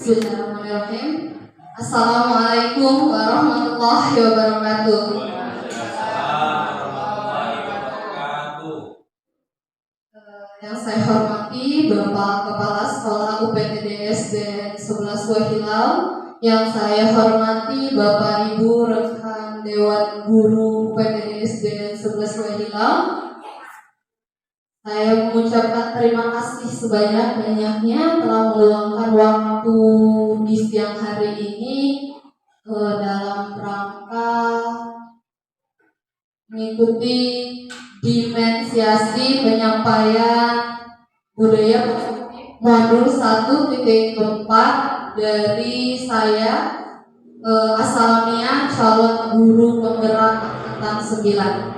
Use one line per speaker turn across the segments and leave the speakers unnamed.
Bismillahirrahmanirrahim. Assalamualaikum warahmatullahi wabarakatuh. Yang saya hormati Bapak Kepala Sekolah UPTDS dan 11 Buah Hilal. Yang saya hormati Bapak Ibu rekan Dewan Guru UPTDS dan 11 Buah Hilal. Saya mengucapkan terima kasih sebanyak-banyaknya telah meluangkan waktu di siang hari ini dalam rangka mengikuti dimensiasi penyampaian budaya positif modul 1.4 dari saya Asalamia calon guru penggerak angkatan 9.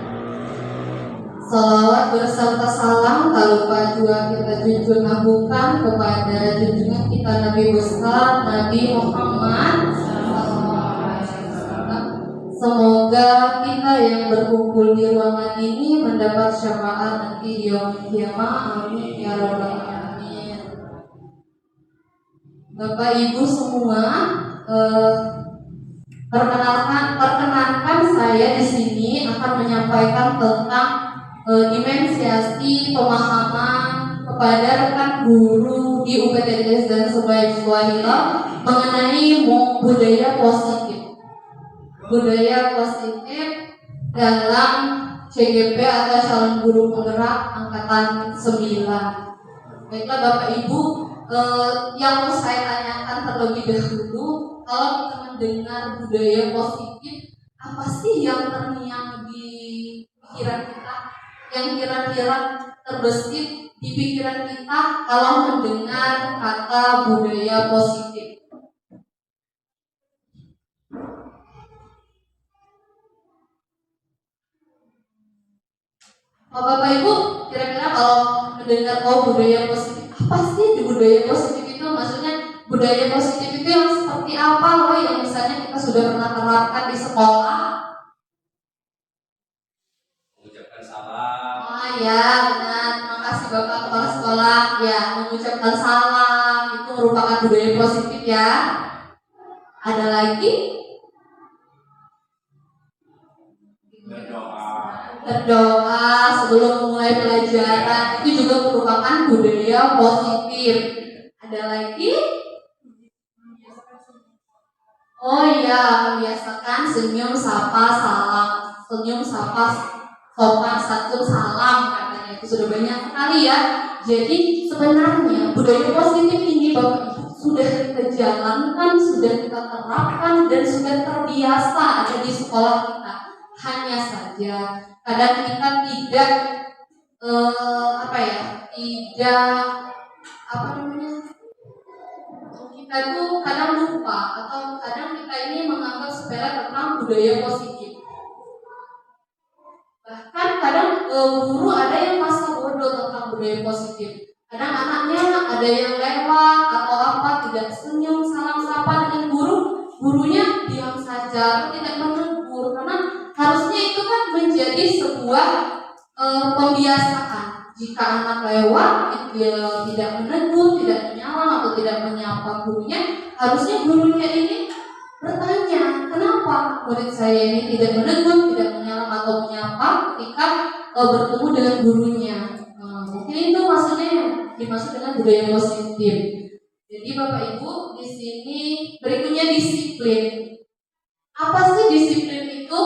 Salawat berserta salam tak lupa juga kita junjung agungkan kepada junjungan kita Nabi besar Nabi Muhammad. Semoga kita yang berkumpul di ruangan ini mendapat syafaat nanti di yaumul qiyamah. Amin ya rabbal alamin. Bapak Ibu semua, perkenankan saya di sini akan menyampaikan tentang dimensiasi pemahaman kepada rekan guru di UPTDS dan 11 Buah Hilal mengenai budaya positif. Budaya positif dalam CGP atau calon guru penggerak angkatan 9. Baiklah Bapak Ibu, yang mau saya tanyakan terlebih dahulu, kalau kita mendengar budaya positif, apa sih yang terngiang di pikiran kita? Yang kira-kira terbesit di pikiran kita kalau mendengar kata budaya positif. Bapak Ibu, kira-kira kalau mendengar budaya positif, apa sih di budaya positif itu? Maksudnya budaya positif itu yang seperti apa yang misalnya kita sudah pernah terapkan di sekolah? Ya benar, terima kasih Bapak Kepala Sekolah. Ya, mengucapkan salam itu merupakan budaya positif ya. Ada lagi? Berdoa sebelum memulai pelajaran itu juga merupakan budaya positif. Ada lagi? Oh iya, membiasakan senyum, sapa, salam. Senyum, sapa, sopan santun, salam, katanya itu sudah banyak sekali ya. Jadi sebenarnya budaya positif ini Bapak Ibu sudah kita jalankan, sudah kita terapkan dan sudah terbiasa ada di sekolah kita. Hanya saja kadang kita tidak kita itu kadang lupa atau kadang kita ini menganggap sepele tentang budaya positif. Bahkan kadang guru ada yang masa bodoh tentang budaya positif. Kadang anaknya ada yang lewat atau apa, tidak senyum, salam sapa dengan gurunya diam saja, tidak menegur. Karena harusnya itu kan menjadi sebuah pembiasaan. Jika anak lewat dia tidak menegur, tidak menyapa atau tidak menyapa gurunya, harusnya gurunya ini bertanya, kenapa murid saya ini tidak menegur, tidak menyapa atau menyapa ketika bertemu dengan gurunya. Mungkin itu maksudnya dimaksud dengan budaya positif. Jadi Bapak Ibu di sini berikutnya disiplin. Apa sih disiplin itu?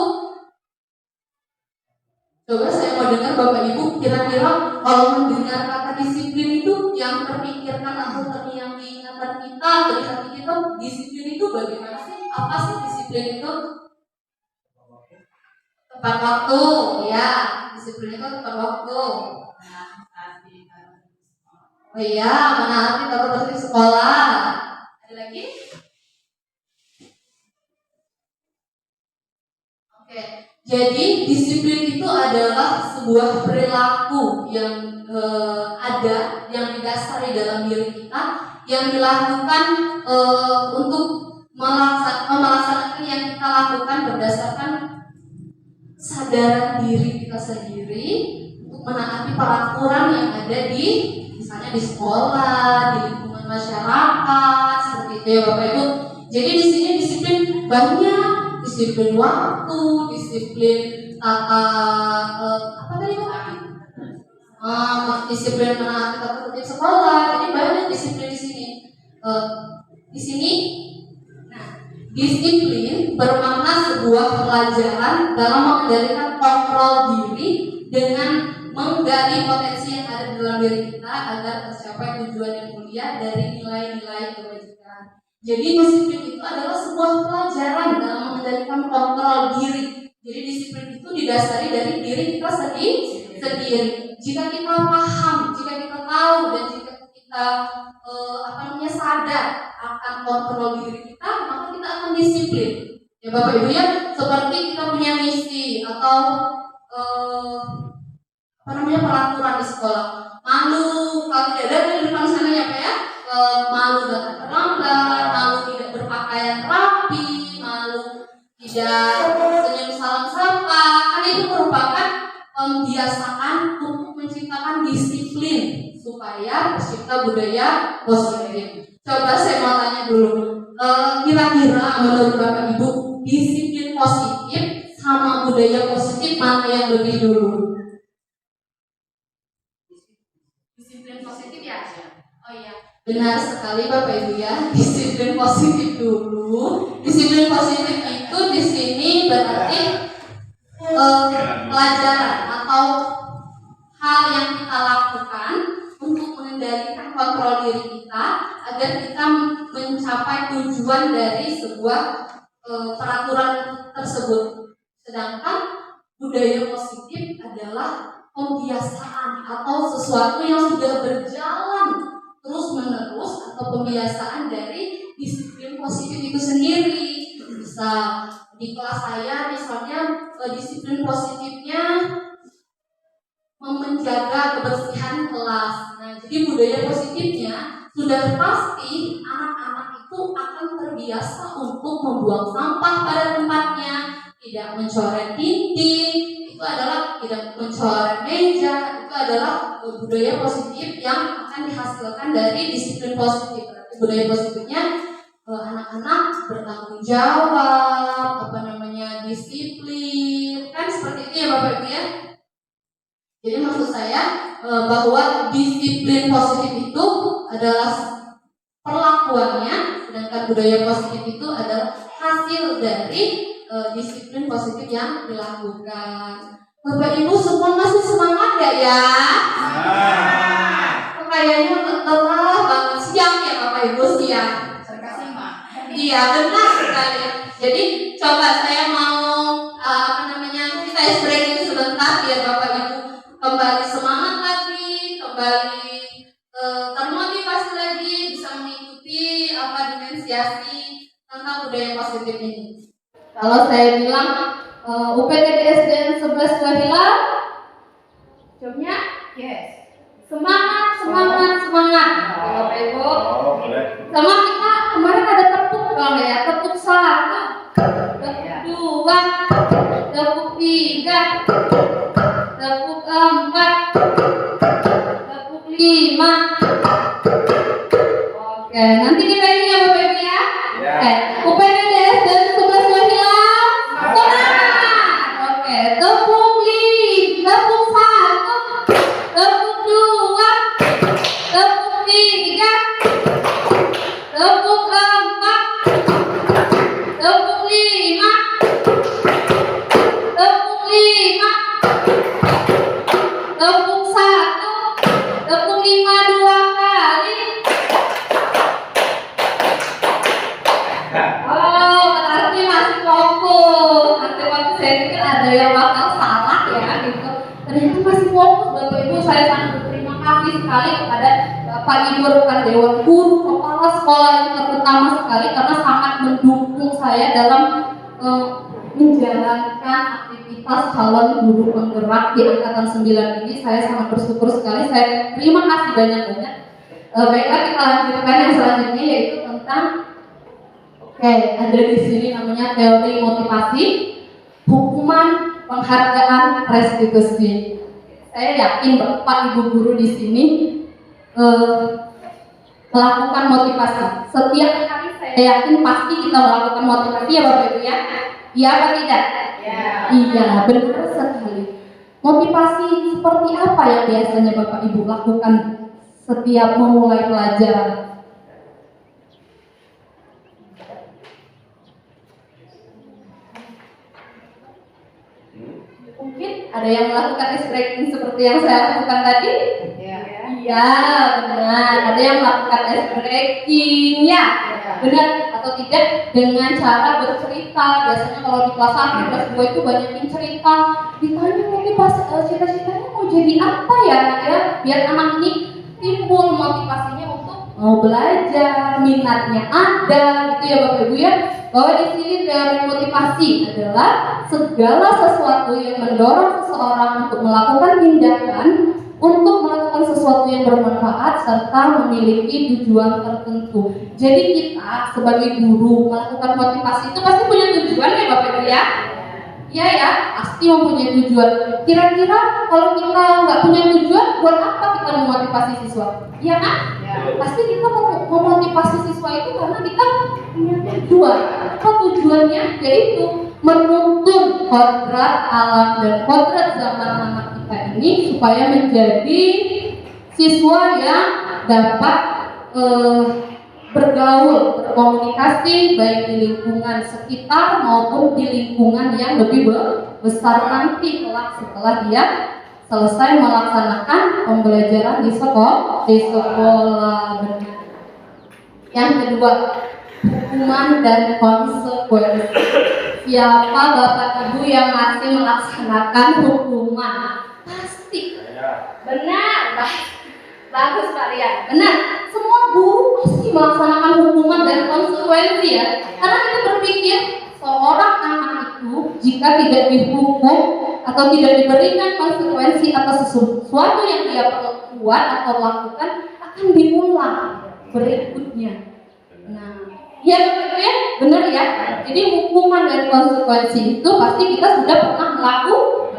Coba saya mau dengar Bapak Ibu kira-kira kalau mendengar kata disiplin itu yang terpikirkan atau terngiang di ingatan kita, dari hati kita, disiplin itu bagaimana sih? Apa sih disiplin itu? Tepat waktu, ya. Disiplin itu tepat waktu. Oh iya, menaati tata tertib sekolah. Ada lagi? Oke. Jadi disiplin itu adalah sebuah perilaku yang ada, yang didasari dalam diri kita, yang dilakukan untuk melaksanakan yang kita lakukan berdasarkan kesadaran diri kita sendiri untuk menaati peraturan yang ada di misalnya di sekolah, di lingkungan masyarakat, seperti gitu ya Bapak Ibu. Jadi di sini disiplin banyak, disiplin waktu, disiplin tata apa tadi Pak? Disiplin menaati tata tertib sekolah. Jadi banyak disiplin di sini. Di sini, nah, disiplin bermakna sebuah pelajaran dalam mengendalikan kontrol diri dengan menggali potensi yang ada di dalam diri kita agar tercapai tujuan yang mulia dari nilai-nilai kebajikan. Jadi disiplin itu adalah sebuah pelajaran dalam mengendalikan kontrol diri. Jadi disiplin itu didasari dari diri kita sendiri. Jika kita paham, jika kita tahu, dan jika kita sadar akan kontrol diri kita, maka kita akan disiplin. Ya Bapak Ibu ya, seperti kita punya misi atau peraturan di sekolah. Malu kalau tidak ada di depan sana ya Pak ya. Malu datang terlambat, malu tidak berpakaian rapi, malu tidak senyum salam sapa. Kan itu merupakan pembiasaan untuk menciptakan disiplin supaya tercipta budaya positif. Coba saya mau tanya dulu, kira-kira menurut Bapak Ibu disiplin positif sama budaya positif mana yang lebih dulu? Disiplin positif ya? Oh iya, benar sekali Bapak Ibu ya, disiplin positif dulu. Disiplin positif itu di sini berarti pelajaran atau hal yang kita lakukan untuk mengendalikan kontrol diri kita agar kita mencapai tujuan dari sebuah peraturan tersebut. Sedangkan budaya positif adalah pembiasaan atau sesuatu yang sudah berjalan terus-menerus atau pembiasaan dari disiplin positif itu sendiri. Bisa di kelas saya misalnya disiplin positifnya menjaga kebersihan kelas. Nah, jadi budaya positifnya sudah pasti anak-anak itu akan terbiasa untuk membuang sampah pada tempatnya, tidak mencoret dinding, itu adalah tidak mencoret meja, itu adalah budaya positif yang akan dihasilkan dari disiplin positif. Budaya positifnya anak-anak bertanggung jawab, disiplin, kan seperti itu ya Bapak Ibu ya. Jadi maksud saya bahwa disiplin positif itu adalah perlakuannya, sedangkan budaya positif itu adalah hasil dari disiplin positif yang dilakukan. Bapak Ibu semua masih semangat gak ya? Kayaknya lelah banget, siang ya Bapak Ibu, siang. Iya benar sekali. Jadi coba saya mau kita breaking sebentar biar Bapak Ibu kembali semangat lagi, kembali termotivasi lagi, bisa mengikuti dimensiasi tentang budaya positif ini. Kalau saya bilang UPTDSDN 11 Wahila, jawabnya yes. Semangat. Bapak Ibu. Sama kita kemarin ada tepuk kalau ya, tepuk 1, tepuk 2, tepuk 3, tepuk 4, tepuk 5. Oke, nanti kita ini ya Bapak Ibu ya. Oke, UPTDS dan 11 Wahila. Semangat. Oke, tepuk 1, tepuk 2, tepuk 3, tepuk 4, tepuk 5, tepuk 5, tepuk 1, tepuk 5 2 kali. Oh, berarti masih fokus. Nanti waktu saya pikir ada yang bakal salah ya gitu. Ternyata masih fokus Bapak Ibu. Saya sangat berterima kasih sekali kepada Bapak Ibu rekan Dewan Guru, kepala sekolah yang terutama sekali karena sangat mendukung saya dalam menjalankan aktivitas calon guru penggerak di angkatan 9 ini. Saya sangat bersyukur sekali. Saya terima kasih banyak-banyak. Baiklah kita lanjutkan yang selanjutnya yaitu tentang ada di sini namanya teori motivasi, hukuman, penghargaan, restitusi. Saya yakin Bapak Ibu guru di sini melakukan motivasi. Setiap hari
Saya yakin pasti kita melakukan motivasi ya Bapak Ibu ya. Iya apa tidak?
Ya.
Iya, benar sekali. Motivasi seperti apa yang biasanya Bapak Ibu lakukan setiap memulai pelajaran? Mungkin ada yang melakukan ice breaking seperti yang saya lakukan tadi?
Ya.
Iya, benar. Ada yang melakukan ice breaking, ya, benar atau tidak dengan cara bercerita. Biasanya kalau di kelas 1, kelas 2 itu banyak yang cerita. Ditanya motivasi, cita-citanya mau jadi apa ya, biar anak ini timbul motivasinya untuk mau belajar, minatnya ada, gitu ya Bapak Ibu ya. Bahwa di sini dari motivasi adalah segala sesuatu yang mendorong seseorang untuk melakukan tindakan untuk melakukan sesuatu yang bermanfaat serta memiliki tujuan tertentu. Jadi kita sebagai guru melakukan motivasi itu pasti punya tujuan ya Bapak Ibu ya. Iya ya, pasti mempunyai tujuan. Kira-kira kalau kita nggak punya tujuan, buat apa kita memotivasi siswa? Iya kan? Pasti kita memotivasi siswa itu karena kita punya tujuan. Apa tujuannya? Yaitu menuntun kodrat alam dan kodrat zaman anak kita ini supaya menjadi siswa yang dapat bergaul, berkomunikasi baik di lingkungan sekitar maupun di lingkungan yang lebih besar nanti kelak setelah dia selesai melaksanakan pembelajaran di sekolah. Benar. Yang kedua, hukuman dan konsekuensi. Siapa Bapak Ibu yang masih melaksanakan hukuman? Pasti. Benar, bagus Pak Rian. Benar. Semua guru pasti melaksanakan hukuman dan konsekuensi ya. Karena kita berpikir seorang anak itu jika tidak dihukum atau tidak diberikan konsekuensi atas sesuatu yang dia perbuat atau lakukan akan diulang berikutnya. Nah, ya betul ya, benar ya. Jadi hukuman dan konsekuensi itu pasti kita sudah pernah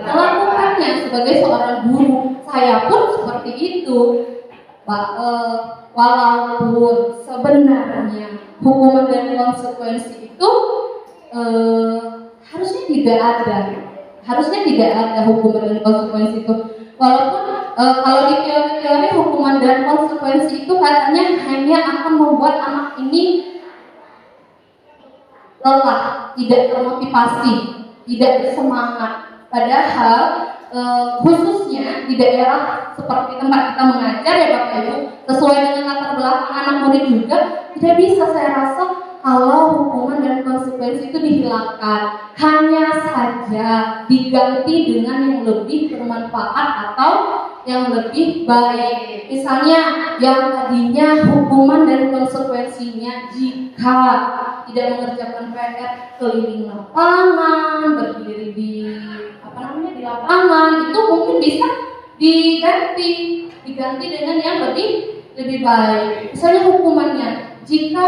melakukannya sebagai seorang guru. Saya pun seperti itu. Walaupun sebenarnya hukuman dan konsekuensi itu harusnya tidak ada hukuman dan konsekuensi itu. Walaupun kalau di teori hukuman dan konsekuensi itu katanya hanya akan membuat anak ini lelah, tidak termotivasi, tidak bersemangat. Padahal khususnya di daerah seperti tempat kita mengajar ya Bapak Ibu, sesuai dengan latar belakang anak murid juga, tidak bisa saya rasa kalau hukuman dan konsekuensi itu dihilangkan, hanya saja diganti dengan yang lebih bermanfaat atau yang lebih baik. Misalnya yang tadinya hukuman dan konsekuensinya jika tidak mengerjakan PR keliling lapangan, berdiri di di lapangan, itu mungkin bisa diganti dengan yang lebih baik. Misalnya hukumannya jika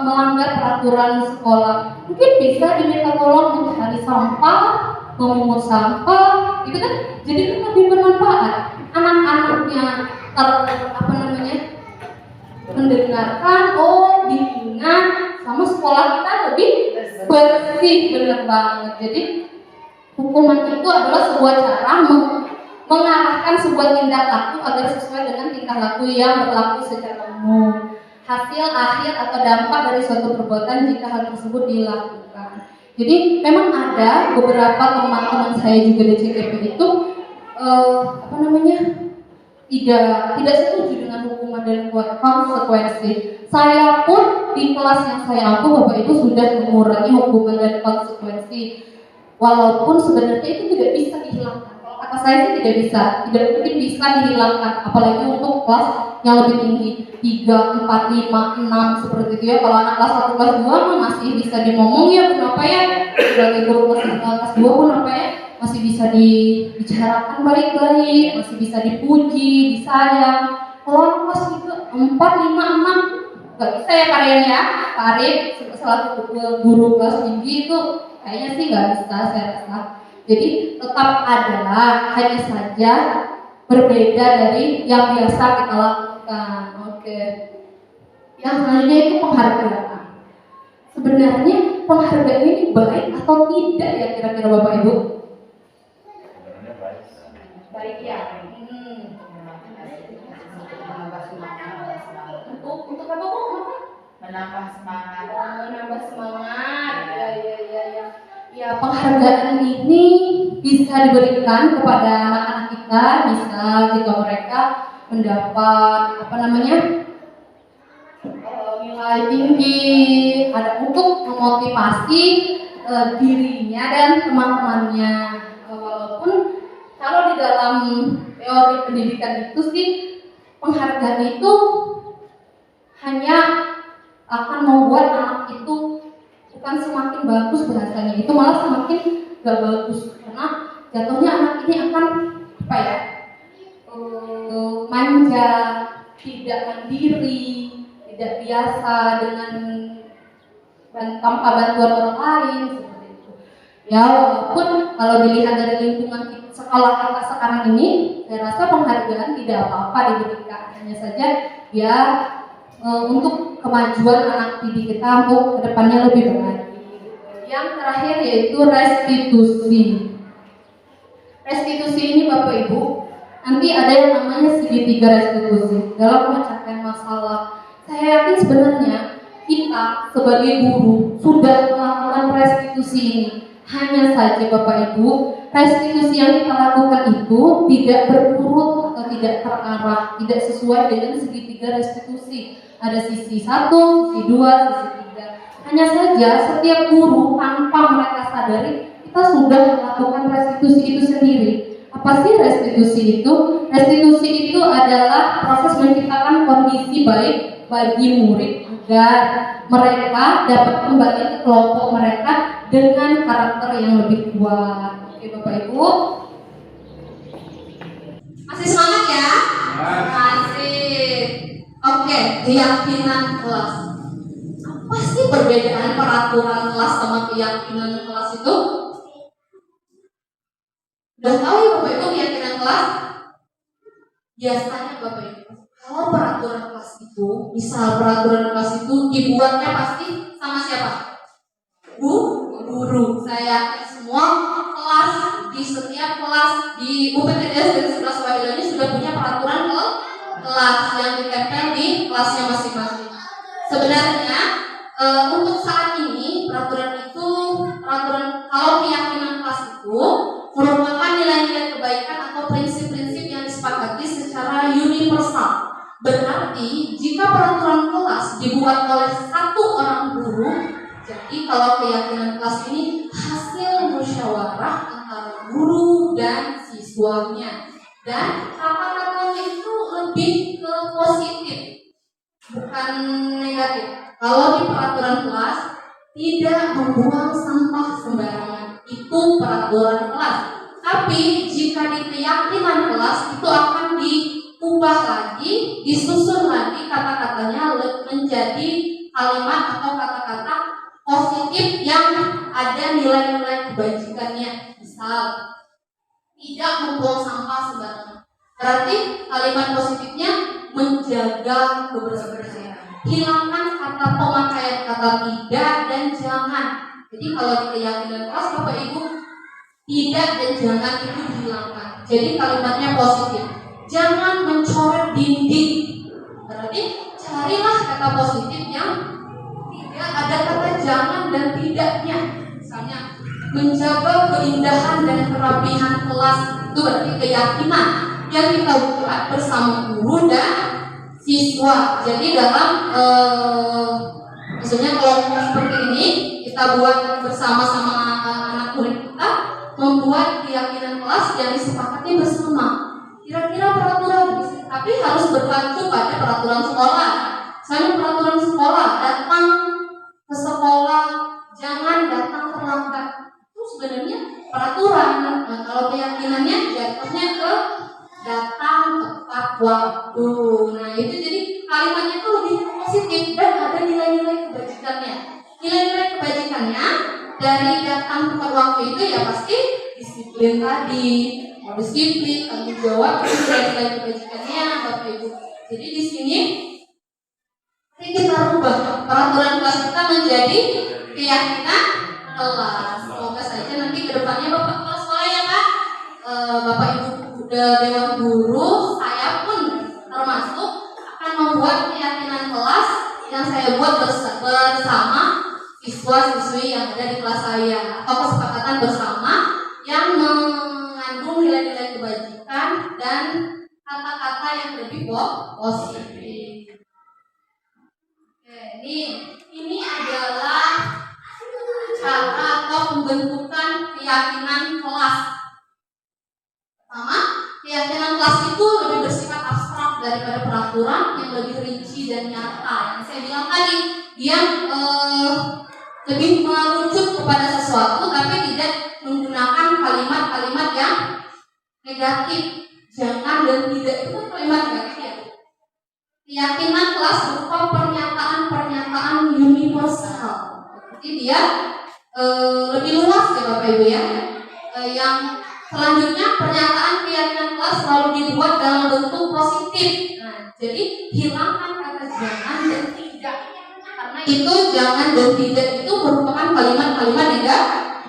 melanggar peraturan sekolah, mungkin bisa diminta tolong mencari sampah, memungut sampah, itu kan jadi kan lebih bermanfaat. Anak-anaknya mendengarkan, oh diingat sama sekolah kita lebih bersih, benar banget. Jadi hukuman itu adalah sebuah cara mengarahkan sebuah tindak laku agar sesuai dengan tingkah laku yang berlaku secara umum. Hasil akhir atau dampak dari suatu perbuatan jika hal tersebut dilakukan. Jadi memang ada beberapa teman-teman saya juga di CKP itu tidak setuju dengan hukuman dan konsekuensi. Saya pun di kelas yang saya ampu Bapak Ibu sudah mengurangi hukuman dan konsekuensi. Walaupun sebenarnya itu tidak bisa dihilangkan. Kalau kata saya sih tidak mungkin bisa dihilangkan. Apalagi untuk kelas yang lebih tinggi 3, 4, 5, 6 seperti itu ya. Kalau anak kelas 1, kelas 2 masih bisa dimomong ya kenapa ya. Sebagai guru kelas 2 pun apa ya, masih bisa dibicarakan baik-baik, masih bisa dipuji, disayang. Kalau anak kelas 3, 4, 5, 6 gak bisa ya kalian ya. Pak Arif selaku guru kelas tinggi itu kayaknya sih nggak bisa saya rasa. Jadi tetap ada, hanya saja berbeda dari yang biasa kita lakukan. Oke. Yang selanjutnya itu penghargaan. sebenarnya penghargaan ini baik atau tidak ya kira-kira Bapak Ibu?
Sebenarnya baik.
Baik ya. Untuk apa Bu?
Menambah semangat.
Menambah semangat. Ya. Ya, penghargaan ini bisa diberikan kepada anak-anak kita, bisa jika mereka mendapat nilai tinggi, ada untuk memotivasi dirinya dan teman-temannya. Walaupun kalau di dalam teori pendidikan itu sih penghargaan itu hanya akan membuat anak itu bukan semakin bagus bahasanya, itu malah semakin gak bagus karena jatuhnya anak ini akan manja, tidak mandiri, tidak biasa dengan tanpa bantuan orang lain seperti itu. Ya walaupun kalau dilihat dari lingkungan sekolah kita sekarang ini, saya rasa penghargaan tidak apa-apa diberikan, hanya saja ya untuk kemajuan anak didik kita untuk kedepannya lebih baik. Yang terakhir yaitu restitusi. Restitusi ini Bapak Ibu, nanti ada yang namanya segitiga restitusi dalam memecahkan masalah. Saya yakin sebenarnya kita sebagai guru sudah melakukan restitusi ini. Hanya saja Bapak Ibu, restitusi yang kita lakukan itu tidak berurut atau tidak terarah, tidak sesuai dengan segitiga restitusi. Ada sisi 1, sisi 2, sisi 3. Hanya saja setiap guru tanpa mereka sadari kita sudah melakukan restitusi itu sendiri. Apa sih restitusi itu? Restitusi itu adalah proses menciptakan kondisi baik bagi murid agar mereka dapat kembali ke kelompok mereka dengan karakter yang lebih kuat. Oke Bapak Ibu,
Masih semangat ya? Masih. Oke, keyakinan kelas. Apa sih perbedaan peraturan kelas sama keyakinan kelas itu? Udah tahu ya Bapak Ibu keyakinan kelas? Biasanya Bapak Ibu, kalau peraturan kelas itu, misal peraturan kelas itu dibuatnya pasti sama siapa? Guru. Saya yakin semua kelas di setiap kelas di UPTDS dan 11 Wahida ini sudah punya peraturan kelas yang ditempel di kelasnya masing-masing. Sebenarnya untuk saat ini peraturan kalau keyakinan kelas itu merupakan nilai-nilai kebaikan atau prinsip-prinsip yang disepakati secara universal. Berarti jika peraturan kelas dibuat oleh satu orang guru, jadi kalau keyakinan kelas ini hasil musyawarah antara guru dan siswanya, dan kata-katanya itu lebih ke positif, bukan negatif. Kalau di peraturan kelas tidak membuang sampah sembarangan, itu peraturan kelas. Tapi jika di keyakinan kelas itu akan diubah lagi, disusun lagi kata-katanya menjadi kalimat atau kata-kata positif yang ada nilai-nilai kebajikannya. Misal, tidak membuang sampah sembarangan. Berarti kalimat positifnya menjaga kebersihan. Hilangkan kata pemakaian kata tidak dan jangan. Jadi kalau di keyakinan kelas Bapak Ibu, tidak dan jangan itu dihilangkan. Jadi kalimatnya positif. Jangan mencoret dinding. Berarti carilah kata positif yang tidak ada kata jangan dan tidaknya. Misalnya menjaga keindahan dan kerapihan kelas, itu berarti keyakinan yang kita buat bersama guru dan siswa. Jadi dalam misalnya kelompok seperti ini kita buat bersama-sama anak murid kita, membuat keyakinan kelas yang disepakati bersama. Kira-kira peraturan, tapi harus berpacu pada peraturan sekolah. Misalnya peraturan sekolah, datang ke sekolah, jangan datang terlambat. Itu sebenarnya peraturan. Nah, kalau keyakinannya jatuhnya ke datang tepat waktu. Nah itu jadi kalimatnya itu lebih positif dan ada nilai-nilai kebajikannya. Nilai-nilai kebajikannya dari datang tepat waktu itu ya pasti disiplin tadi, disiplin, tanggung jawab, itu nilai-nilai kebajikannya Bapak Ibu. Jadi di sini Ini kita rubah peraturan kelas kita menjadi keyakinan kelas. Semoga saja nanti kedepannya Bapak kepala sekolah ya Pak, Bapak Ibu Dewan Guru, saya pun termasuk akan membuat keyakinan kelas yang saya buat bersama siswa-siswi yang ada di kelas saya, atau kesepakatan bersama yang mengandung nilai-nilai kebajikan dan kata-kata yang lebih positif. Oke, ini adalah cara atau pembentukan keyakinan kelas. Pertama, keyakinan kelas itu lebih bersifat abstrak daripada peraturan yang lebih rinci dan nyata. Yang saya bilang tadi, dia lebih merujuk kepada sesuatu tapi tidak menggunakan kalimat-kalimat yang negatif. Jangan dan tidak itu kan kalimat negatif ya. Keyakinan kelas berupa pernyataan-pernyataan universal. Jadi dia lebih luas ya Bapak Ibu ya. Yang selanjutnya pernyataan keyakinan kelas selalu dibuat dalam bentuk positif. Nah, jadi hilangkan kata jangan dan tidak. Karena itu jangan dan tidak itu merupakan kalimat-kalimat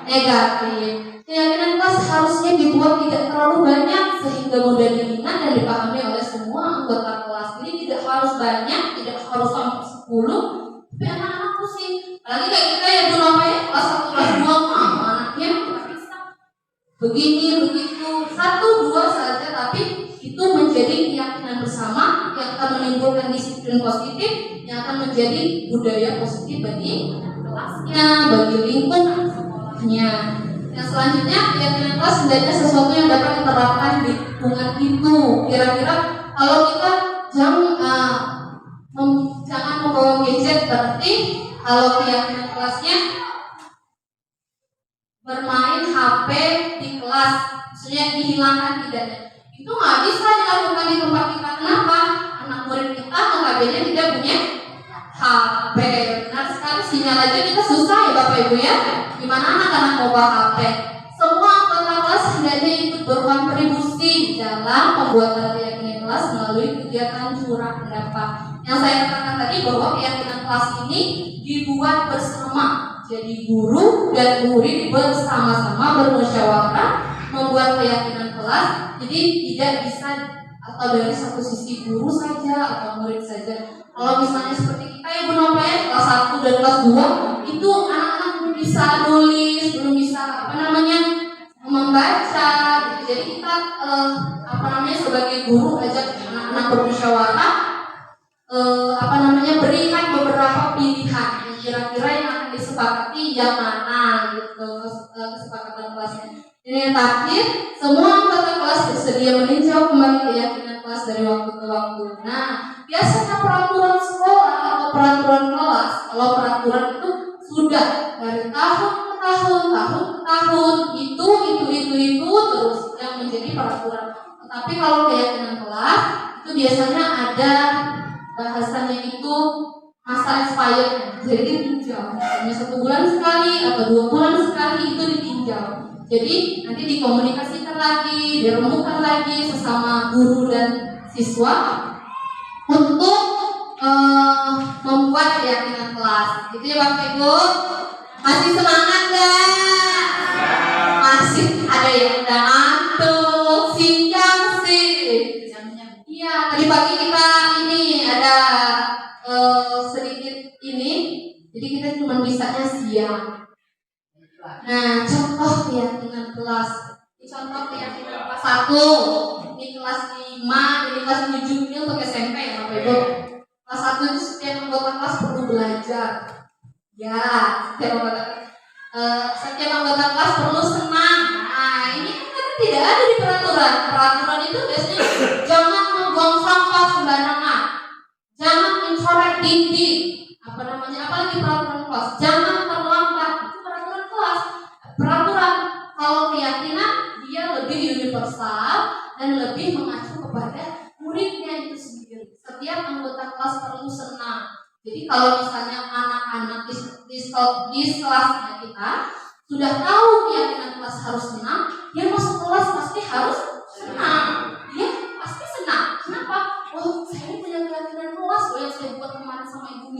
negatif. Keyakinan kelas harusnya dibuat tidak terlalu banyak sehingga mudah diingat dan dipahami oleh semua anggota kelas. Jadi tidak harus banyak, tidak harus sampai 10, tapi anak-anak pusing. Apalagi kayak kita ya Bu Nova ya, kelas 1, kelas 2, anaknya begini, begitu, 1, 2 saja, tapi itu menjadi keyakinan bersama yang akan menimbulkan disiplin positif, yang akan menjadi budaya positif bagi kelasnya, bagi lingkungan sekolahnya. Yang selanjutnya, keyakinan kelas hendaknya sesuatu yang dapat diterapkan di lingkungan itu. Kira-kira kalau kita jangan membawa gadget, berarti kalau keyakinan kelasnya bermain HP di kelas, maksudnya dihilangkan tidaknya. Itu nggak bisa dilakukan di tempat kita. Kenapa? Anak murid kita notabene tidak punya HP. Benar sekali, sinyal aja kita susah ya Bapak Ibu ya. Gimana anak-anak mau bawa HP? Semua anggota kelas hendaknya ikut berkontribusi dalam pembuatan keyakinan kelas melalui kegiatan curah pendapat. Yang saya katakan tadi bahwa keyakinan kelas ini dibuat bersama. Jadi guru dan murid bersama-sama bermusyawarah membuat keyakinan kelas. Jadi tidak bisa atau dari satu sisi guru saja atau murid saja. Kalau misalnya seperti kita ya Bu Nova ya, kelas 1 dan kelas 2 itu anak-anak belum bisa nulis, belum bisa membaca gitu. Jadi kita sebagai guru ajak anak-anak bermusyawarah berikan beberapa pilihan kira-kira yang akan disepakati yang mana gitu kesepakatan kelasnya. Ini yang terakhir, semua anggota kelas bersedia meninjau kembali keyakinan kelas dari waktu ke waktu. Nah, biasanya peraturan sekolah atau peraturan kelas, kalau peraturan itu sudah dari tahun ke tahun, itu terus yang menjadi peraturan. Tetapi kalau keyakinan kelas itu biasanya ada bahasannya itu masa expirednya, jadi ditinjau. Hanya 1 bulan sekali atau 2 bulan sekali itu ditinjau. Jadi nanti dikomunikasikan lagi, diremukkan lagi sesama guru dan siswa untuk membuat keyakinan kelas. Gitu ya Bapak Ibu. Masih semangat gak? Masih ada yang udah ngantuk, siang sih. Iya, tadi pagi kita ini ada sedikit ini, jadi kita cuma bisanya siang. Nah, contoh keyakinan kelas. Ini contoh keyakinan kelas 1. Ini kelas 5, ini kelas 7 ini untuk SMP ya Bapak Ibu. Kelas 1 itu setiap anggota kelas perlu belajar. Ya, setiap anggota kelas perlu senang. Nah, ini kan tidak ada di peraturan. Peraturan itu biasanya jangan membuang sampah sembarangan, jangan mencoret dinding. Apalagi peraturan kelas, jangan terlambat. Itu peraturan kelas. Peraturan kalau keyakinan dia lebih universal dan lebih mengacu kepada muridnya itu sendiri. Setiap anggota kelas perlu senang. Jadi kalau misalnya anak-anak di kelasnya kita sudah tahu keyakinan kelas harus senang, dia masuk kelas pasti harus senang. Dia pasti senang. Kenapa? Oh, saya punya keyakinan kelas yang saya buat kemarin sama ibu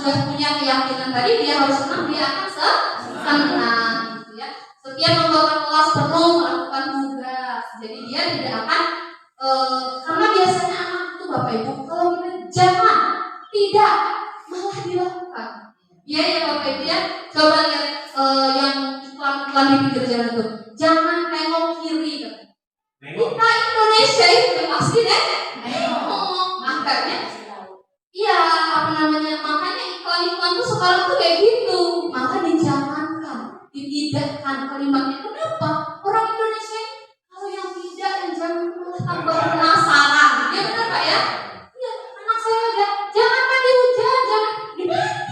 sudah punya keyakinan tadi dia harus senang, dia akan senang gitu ya. Setiap anggota kelas perlu melakukan tugas, jadi dia tidak akan karena biasanya anak itu Bapak Ibu kalau kita jangan, tidak, malah dilakukan. Iya ya Bapak Ibu ya. Coba lihat yang iklan-iklan di pinggir jalan itu. Jangan tengok kiri. Kita Indonesia itu pasti deh. Makanya, iya makanya iklan-iklan tuh sekarang tuh kayak gitu. Maka dijangankan, ditidakkan kalimatnya. Kenapa? Orang Indonesia kalau yang tidak yang jangan malah tambah penasaran. Ya benar Pak ya? Iya, anak saya aja jangan mandi hujan, jangan dibandi.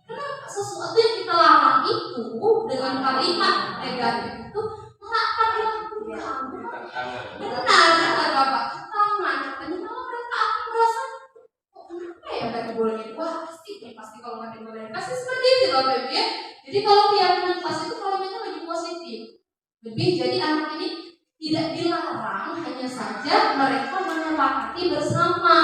Kenapa? Sesuatu yang kita larang itu dengan kalimat negatif itu malah akan dilakukan. Benar Bapak. Tangan katanya malah mereka akan merasa kok kenapa ya nggak dibolehin? Wah pasti kalau nggak dibolehin pasti seperti itu Bapak Ibu ya. Jadi kalau keyakinan kelas itu kalimatnya lebih positif. Lebih jadi anak ini tidak dilarang, hanya saja mereka menyepakati bersama.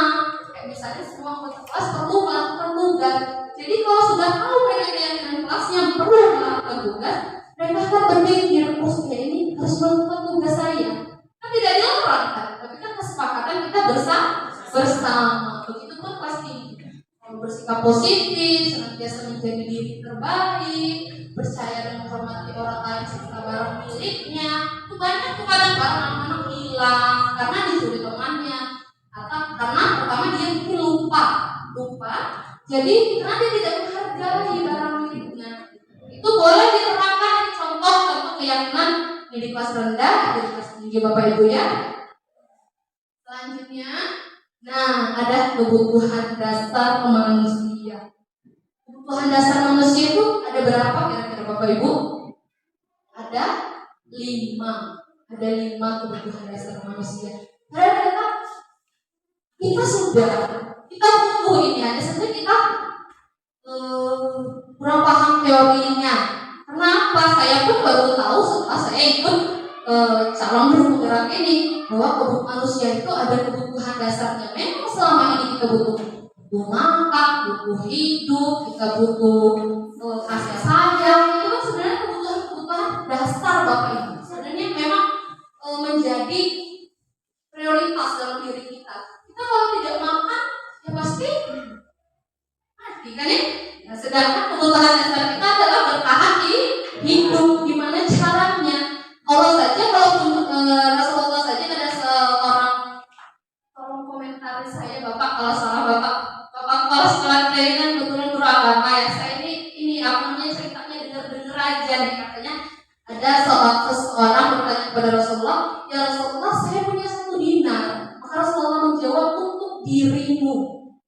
Kayak misalnya semua anggota kelas perlu melakukan tugas. Jadi kalau sudah tahu mereka keyakinan kelas yang perlu melakukan tugas, mereka akan berpikir, oh saya ini harus melakukan tugas saya. Kan tidak dilarang kan, tapi kan kesepakatan kita bersama. Begitupun pasti bersikap positif, senantiasa menjadi diri terbaik, percaya dan menghormati orang lain serta barang miliknya. Itu banyak tuh kadang barang anak-anak hilang karena dicuri temannya, atau karena pertama dia mungkin lupa. Jadi karena dia tidak menghargai barang miliknya. Itu boleh diterapkan contoh keyakinan di kelas rendah, di kelas tinggi Bapak Ibu ya. Selanjutnya, nah ada kebutuhan dasar manusia. Kebutuhan dasar manusia itu ada berapa kira-kira Bapak Ibu? Ada 5. Ada 5 kebutuhan dasar manusia. Karena kita butuh ini aja sebenarnya kita kurang paham teorinya. Kenapa? Saya pun baru tahu setelah saya ikut calon bergerak ini bahwa manusia itu ada kebutuhan dasarnya. Memang selama ini kita butuh makan, butuh hidup, kita butuh kasih sayang. Itu kan sebenarnya kebutuhan dasar Bapak Ibu. Sebenarnya memang menjadi prioritas dalam diri kita. Kita kalau tidak makan ya pasti mati kan ya? Nah, sedangkan kebutuhan dasar kita adalah bertahan hidup. Gimana caranya? Kalau Rasulullah saja ada seorang, tolong komentari saya Bapak kalau salah Bapak kalau sekolah training kebetulan guru agama ya. Saya ini apa namanya ceritanya dengar aja nih, katanya ada seorang bertanya kepada Rasulullah, ya Rasulullah saya punya 1 dinar. Maka Rasulullah menjawab untuk dirimu.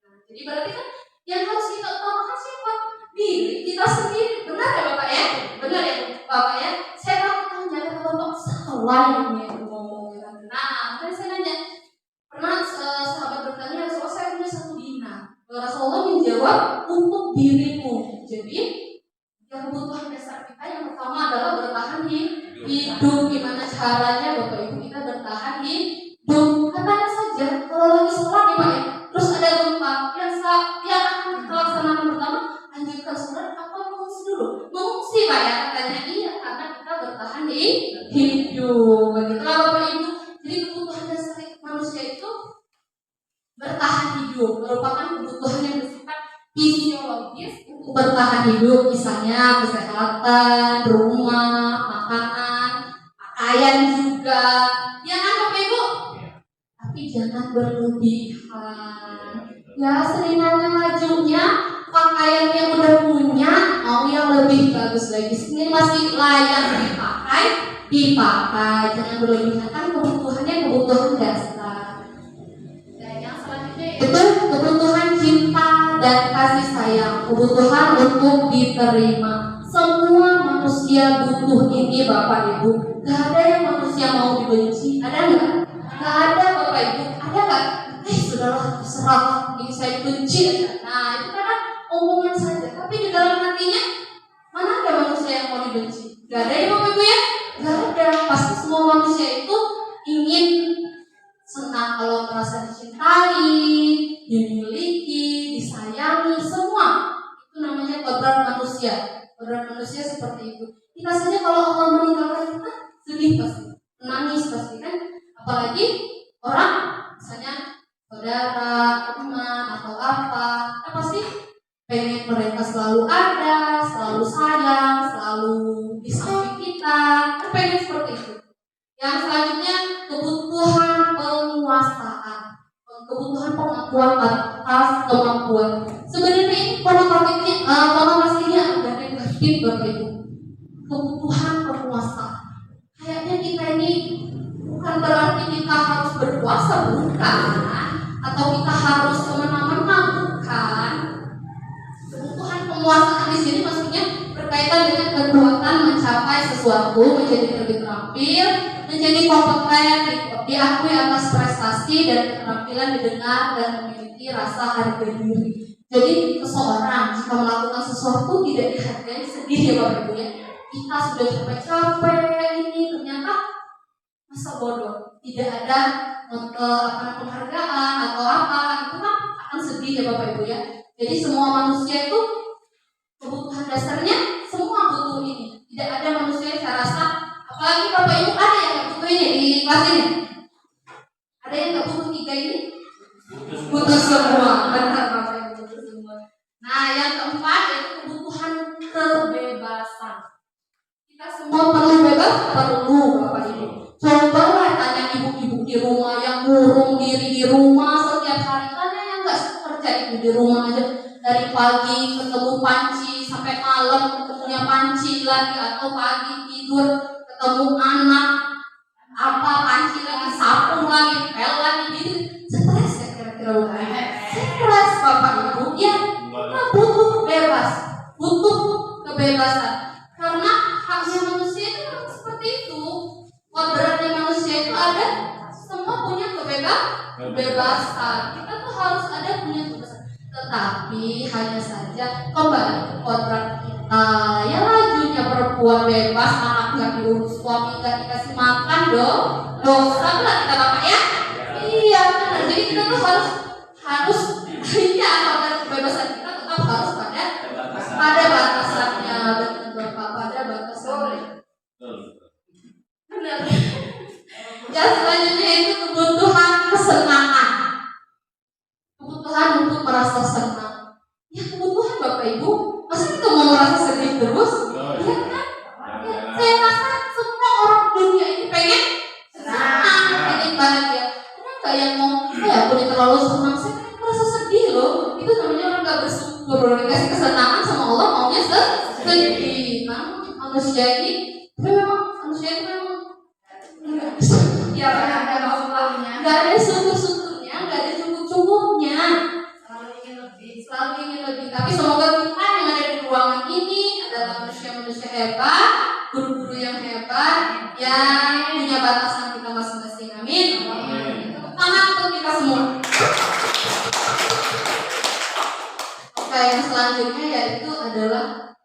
Nah, jadi berarti kan yang harus kita utamakan siapa? Diri kita sendiri. Benar ya Bapak ya? Benar ya Bapak ya? Saya akan tanya kata Bapak salah ini ngomong. Nah, tadi saya nanya, pernah sahabat bertanya Rasulullah saya punya 1 dinar. Rasulullah menjawab untuk dirimu. Jadi yang kebutuhan dasar kita yang pertama adalah bertahan hidup. Gimana caranya Bapak Ibu kita bertahan hidup? Katanya saja kalau lagi sholat ya Pak ya, terus ada gempa yang akan kita laksanakan pertama, lanjutkan sholat atau mengungsi dulu? Mengungsi Pak ya, katanya iya karena kita bertahan hidup. Begitulah Bapak Ibu. Jadi kebutuhan dasar manusia itu bertahan hidup merupakan kebutuhan yang bersifat fisiologis untuk bertahan hidup, misalnya kesehatan, rumah, makanan, pakaian juga. Ya kan Bapak Ibu? Tapi jangan berlebihan. Ya seringannya lajunya, pakaian yang udah punya mau yang lebih bagus lagi. Ini masih layak dipakai. Jangan berlebihan, kan kebutuhan dasar. Dan yang selanjutnya itu kebutuhan cinta dan kasih sayang, kebutuhan untuk diterima. Semua manusia butuh ini Bapak Ibu. Gak ada yang manusia mau dibenci, ada nggak? Gak ada Bapak Ibu. Ada nggak? Sudahlah terserah, ini saya benci aja. Nah itu kadang omongan saja, tapi di dalam hatinya mana ada manusia yang mau dibenci? Gak ada ya Bapak Ibu ya? Gak ada. Pasti semua manusia itu ingin senang kalau merasa dicintai, dimiliki, disayangi, semua kodrat manusia. Kodrat manusia seperti itu. Kita saja kalau Allah meninggalkan kita sedih pasti, menangis pasti kan. Apalagi orang misalnya saudara, teman atau apa, kita pasti pengen mereka selalu ada, selalu sayang, selalu di samping kita. Kita pengen seperti itu. Yang selanjutnya kebutuhan penguasaan, kebutuhan pengakuan atas kemampuan. Sebenarnya ini konotasinya agak negatif Bapak Ibu. Kebutuhan penguasaan. Kayaknya kita ini bukan berarti kita harus berkuasa, bukan, atau kita harus kemana-mana, bukan. Kebutuhan penguasaan di sini maksudnya berkaitan dengan kekuatan mencapai sesuatu, menjadi lebih terampil, menjadi kompeten, diakui atas prestasi dan keterampilan didengar dan memiliki rasa harga diri. Jadi seseorang jika melakukan sesuatu tidak dihargai, sedih ya Bapak Ibu ya. Kita sudah capek-capek ini ternyata masa bodoh, tidak ada penghargaan atau apa, itu kan akan sedih ya Bapak Ibu ya. Jadi semua manusia itu kebutuhan dasarnya semua butuh ini. Tidak ada manusia yang saya rasa, apalagi Bapak Ibu ada yang nggak butuh ini di kelas ini. Ada yang nggak butuh 3 ini? Butuh semua. Benar Bapak Ibu, butuh semua. Nah yang keempat yaitu kebutuhan kebebasan. Kita semua perlu bebas, perlu Bapak Ibu. Cobalah tanya ibu-ibu di rumah yang ngurung diri di rumah setiap hari. Tanya yang nggak kerja itu di rumah aja dari pagi ketemu panci sampai malam ketemunya panci lagi, atau pagi tidur ketemu anak apa panci lagi, sapu lagi, pel lagi, gitu. Stres ya kira-kira bukan? Stres Bapak Ibu ya. Kita butuh bebas, butuh kebebasan karena haknya manusia itu seperti itu. Kodratnya manusia itu ada, semua punya kebebasan. Kita tuh harus ada punya kebebasan. Tetapi hanya saja kembali ke kodrat kita. Ya lajunya perempuan bebas, anak gak diurus, suami gak dikasih makan dong. Dosa lah kita Bapak ya. Iya benar. Jadi kita tuh harus iya kodrat kebebasan kita tetap harus pada batasannya. Benar Bapak, pada batasannya. Benar. Yang selanjutnya itu kebutuhan kesenangan. Kebutuhan untuk merasa senang. Ya kebutuhan Bapak Ibu. Masa kita mau merasa sedih terus? Iya kan? Ya, saya rasa semua orang dunia ini pengen senang, pengen bahagia. Kenapa yang mau? Aku ini terlalu senang, saya pengen merasa sedih loh. Itu namanya orang gak bersyukur. Dikasih kesenangan sama Allah maunya sedih. Nah, manusia ini, tapi memang manusia itu memang ya nggak ada syukur-syukurnya, nggak ada cukup-cukupnya, selalu ingin lebih. Tapi semoga kita yang ada di ruangan ini adalah manusia-manusia hebat, guru-guru yang hebat, yang punya batasan kita masing-masing. Amin. Tepuk tangan untuk kita semua. Oke, yang selanjutnya yaitu adalah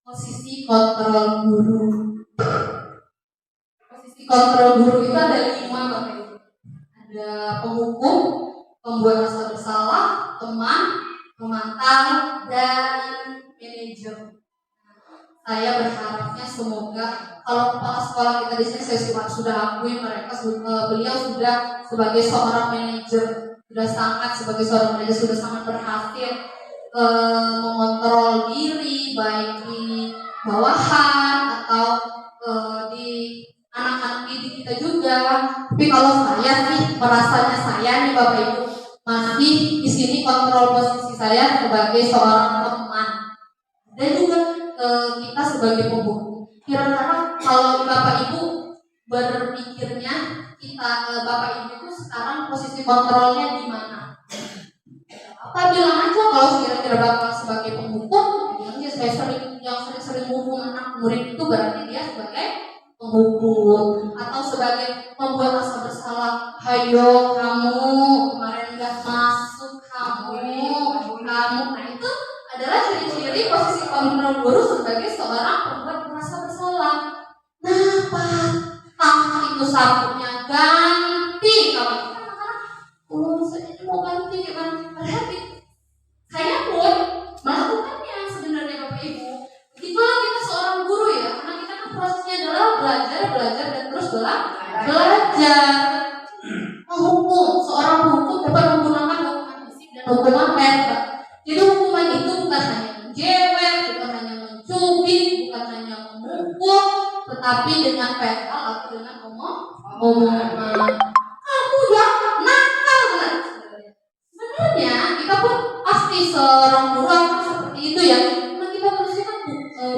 posisi kontrol guru. Kontrol guru itu ada 5 Bapak Ibu. Ada penghukum, pembuat rasa bersalah, teman, pemantau, dan manajer. Saya berharapnya semoga kalau kepala sekolah kita di sini saya sudah akui beliau sudah sebagai seorang manajer, sudah sangat berhasil mengontrol diri baik di bawahan atau di anak-anak didik kita juga. Tapi kalau saya sih merasanya saya nih Bapak Ibu masih di sini kontrol posisi saya sebagai seorang teman dan juga kita sebagai pembuku. Kira-kira kalau Bapak Ibu berpikirnya kita Bapak Ibu itu sekarang posisi kontrolnya di mana? Apa bilang aja kalau kira-kira Bapak sebagai pembuku, yang sering menghukum anak murid itu berarti dia sebagai penghukum, atau sebagai pembuat rasa bersalah. Hayo kamu kemarin nggak masuk, kamu. Nah itu adalah ciri-ciri posisi kontrol guru sebagai seorang pembuat rasa bersalah. Nah patah itu sabuknya ganti kamu. Saya mau ganti gimana? Berarti saya pun melakukannya sebenarnya menjewer, bukan hanya mencubit, bukan hanya memukul, tetapi dengan verbal atau dengan omongan. Kamu ya nakal benar. Sebenarnya kita pun pasti seorang guru akan seperti itu ya. Karena kita manusia kan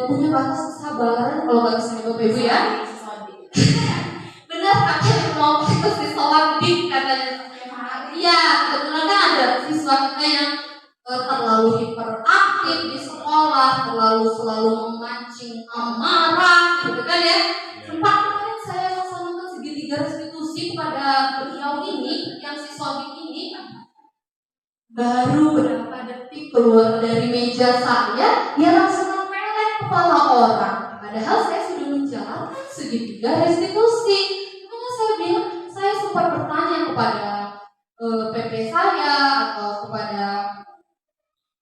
punya batas kesabaran kalau nggak bisa Bapak Ibu ya. Benar kakek mau itu siswa dik katanya. Iya, kebetulan kan ada siswa kita yang terlalu hiperaktif di sekolah, selalu memancing amarah, gitu kan ya. Sempat kemarin saya melaksanakan segitiga restitusi pada beliau ini, yang siswa dik ini. Baru berapa detik keluar dari meja saya, dia langsung mempelek kepala orang. Padahal saya sudah menjalankan segitiga restitusi. Makanya saya bilang, saya sempat bertanya kepada PP saya atau kepada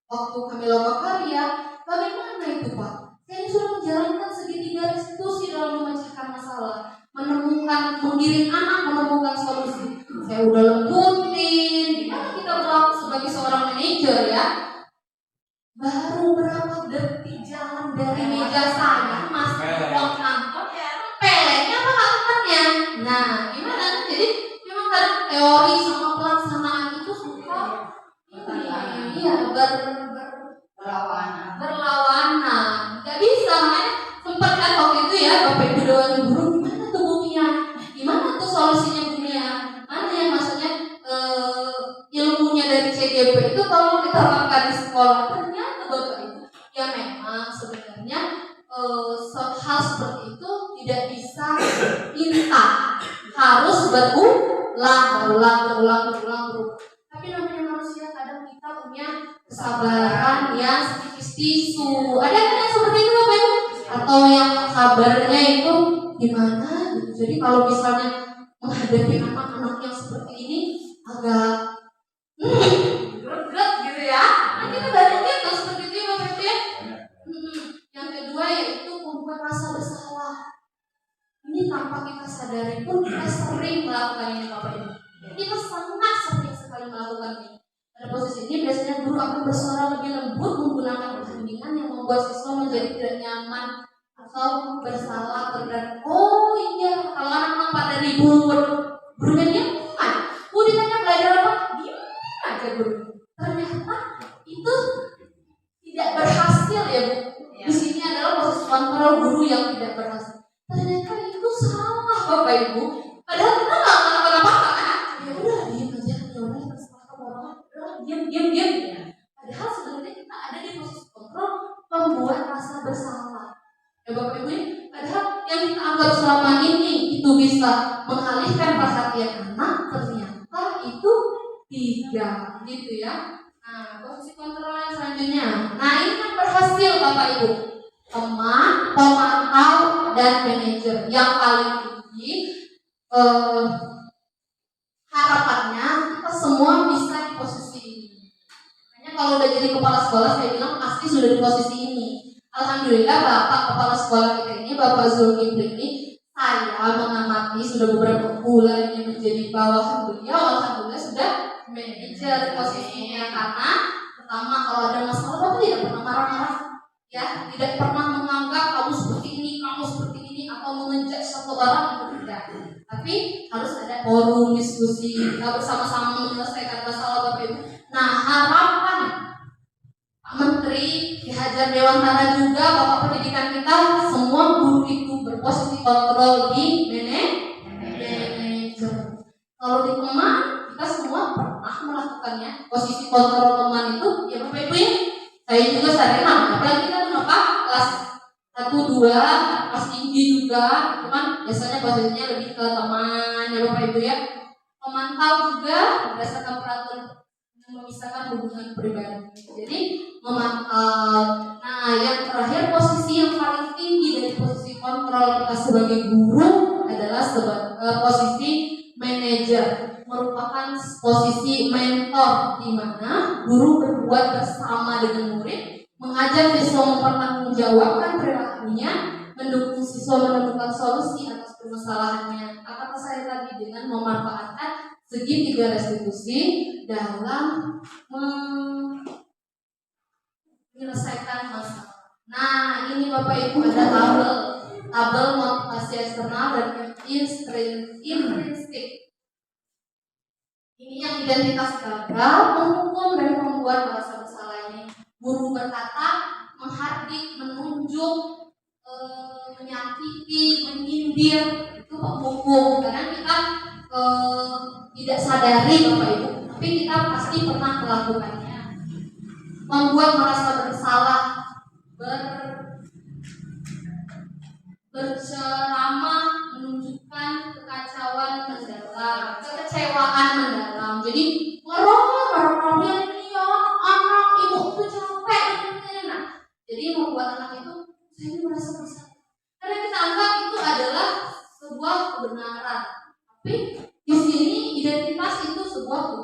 waktu kami lomba karya, bagaimana itu Pak? Saya ini sudah menjalankan segitiga restitusi dalam memecahkan masalah, menggiring anak menemukan solusi. Saya udah lembutin, gimana kita berlaku sebagai seorang manajer ya? Baru berapa detik jalan dari meja saya masuk ke ruang kantor, peleknya apa lakukannya? Nah, gimana? Jadi memang kadang teori sama pelaksanaan itu suka berlawanan. Gak bisa, makanya sempat kan waktu itu ya Bapak Ibu Dewan Guru, gimana tuh Bumia? Gimana tuh solusinya Bumia? Mana yang maksudnya ilmunya dari CGP itu kalau kita terapkan di sekolah, ternyata Bapak Ibu ya memang sebenarnya hal seperti itu tidak bisa instan, harus berulang. Tapi namanya manusia kadang kita punya kesabaran yang tipis tisu. Ada kan yang seperti itu Bapak Ibu? Atau yang sabarnya itu gimana gitu. Jadi kalau misalnya menghadapi anak-anak yang seperti ini agak greget gitu ya. Nah kita banyak gitu seperti itu ya Bapak Ibu ya. Yang kedua yaitu membuat rasa bersalah. Ini tanpa kita sadari pun kita sering melakukan ini Bapak Ibu. Kita sangat sering sekali melakukan ini. Pada posisi ini biasanya guru akan bersuara lebih lembut menggunakan pertandingan yang membuat siswa menjadi tidak nyaman atau bersalah berat. Oh iya, kalau anak-anak pada ribut, gurunya diam aja. Ditanya belajar apa? Diam aja guru. Ternyata itu tidak berhasil ya Bu. Di sini adalah proses kontrol guru yang tidak berhasil. Ternyata itu salah Bapak Ibu. Padahal kita nggak melakukan apa-apa kan? Ya udah diam aja, ya udah terserah kamu orang. Diam ya. Padahal sebenarnya kita ada di posisi kontrol membuat rasa bersalah. Ya Bapak Ibu, padahal yang kita anggap selama ini itu bisa mengalihkan perhatian anak, ternyata itu tidak, gitu ya. Nah, posisi kontrol yang selanjutnya. Nah, ini kan berhasil Bapak Ibu. Teman, pemantau, dan manajer yang paling tinggi. Harapannya kita semua bisa di posisi ini. Makanya kalau udah jadi kepala sekolah, saya bilang pasti sudah di posisi ini. Alhamdulillah Bapak kepala sekolah kita ini, Bapak Zulkifli ini, saya mengamati sudah beberapa bulan ini menjadi bawahan beliau. Alhamdulillah sudah manajer posisinya, karena pertama kalau ada masalah Bapak tidak pernah marah-marah, ya, tidak pernah menganggap kamu seperti ini atau mengejek satu orang itu tidak. Tapi harus ada forum diskusi, kita bersama-sama menyelesaikan masalah Bapak Ibu. Nah, harapan Pak Menteri, Ki Hajar Dewantara juga, Bapak Pendidikan kita, semua guru itu berposisi kontrol di manajer. Kalau di teman, kita semua pernah melakukannya. Posisi kontrol teman itu, ya Bapak Ibu ya, saya juga sering apalagi kita kenapa kelas 1, 2, kelas tinggi juga, itu kan biasanya posisinya lebih ke teman, ya Bapak Ibu ya. Pemantau juga berdasarkan peraturan yang memisahkan hubungan pribadi. Jadi memantau. Nah, yang terakhir posisi yang paling tinggi dari posisi kontrol kita sebagai guru adalah posisi manajer, merupakan posisi mentor di mana guru berbuat bersama dengan murid, mengajak siswa mempertanggungjawabkan perilakunya, mendukung siswa menemukan solusi atas permasalahannya. Kata saya tadi dengan memanfaatkan segitiga restitusi dalam menyelesaikan masalah. Nah, ini Bapak Ibu ada tabel motivasi eksternal dan intrinsik. Ini yang identitas gagal, menghukum dan membuat merasa bersalah ini. Guru berkata, menghardik, menunjuk, menyakiti, menyindir, itu penghukum. Kadang kita tidak sadari Bapak Ibu, tapi kita pasti pernah melakukannya. Membuat merasa bersalah, berceramah, menunjukkan kekacauan mendalam, kekecewaan mendalam. Jadi ngerok ini ya anak ibu tuh capek nah. Jadi membuat anak itu saya ini merasa bersalah. Karena kita anggap itu adalah sebuah kebenaran. Tapi di sini identitas itu sebuah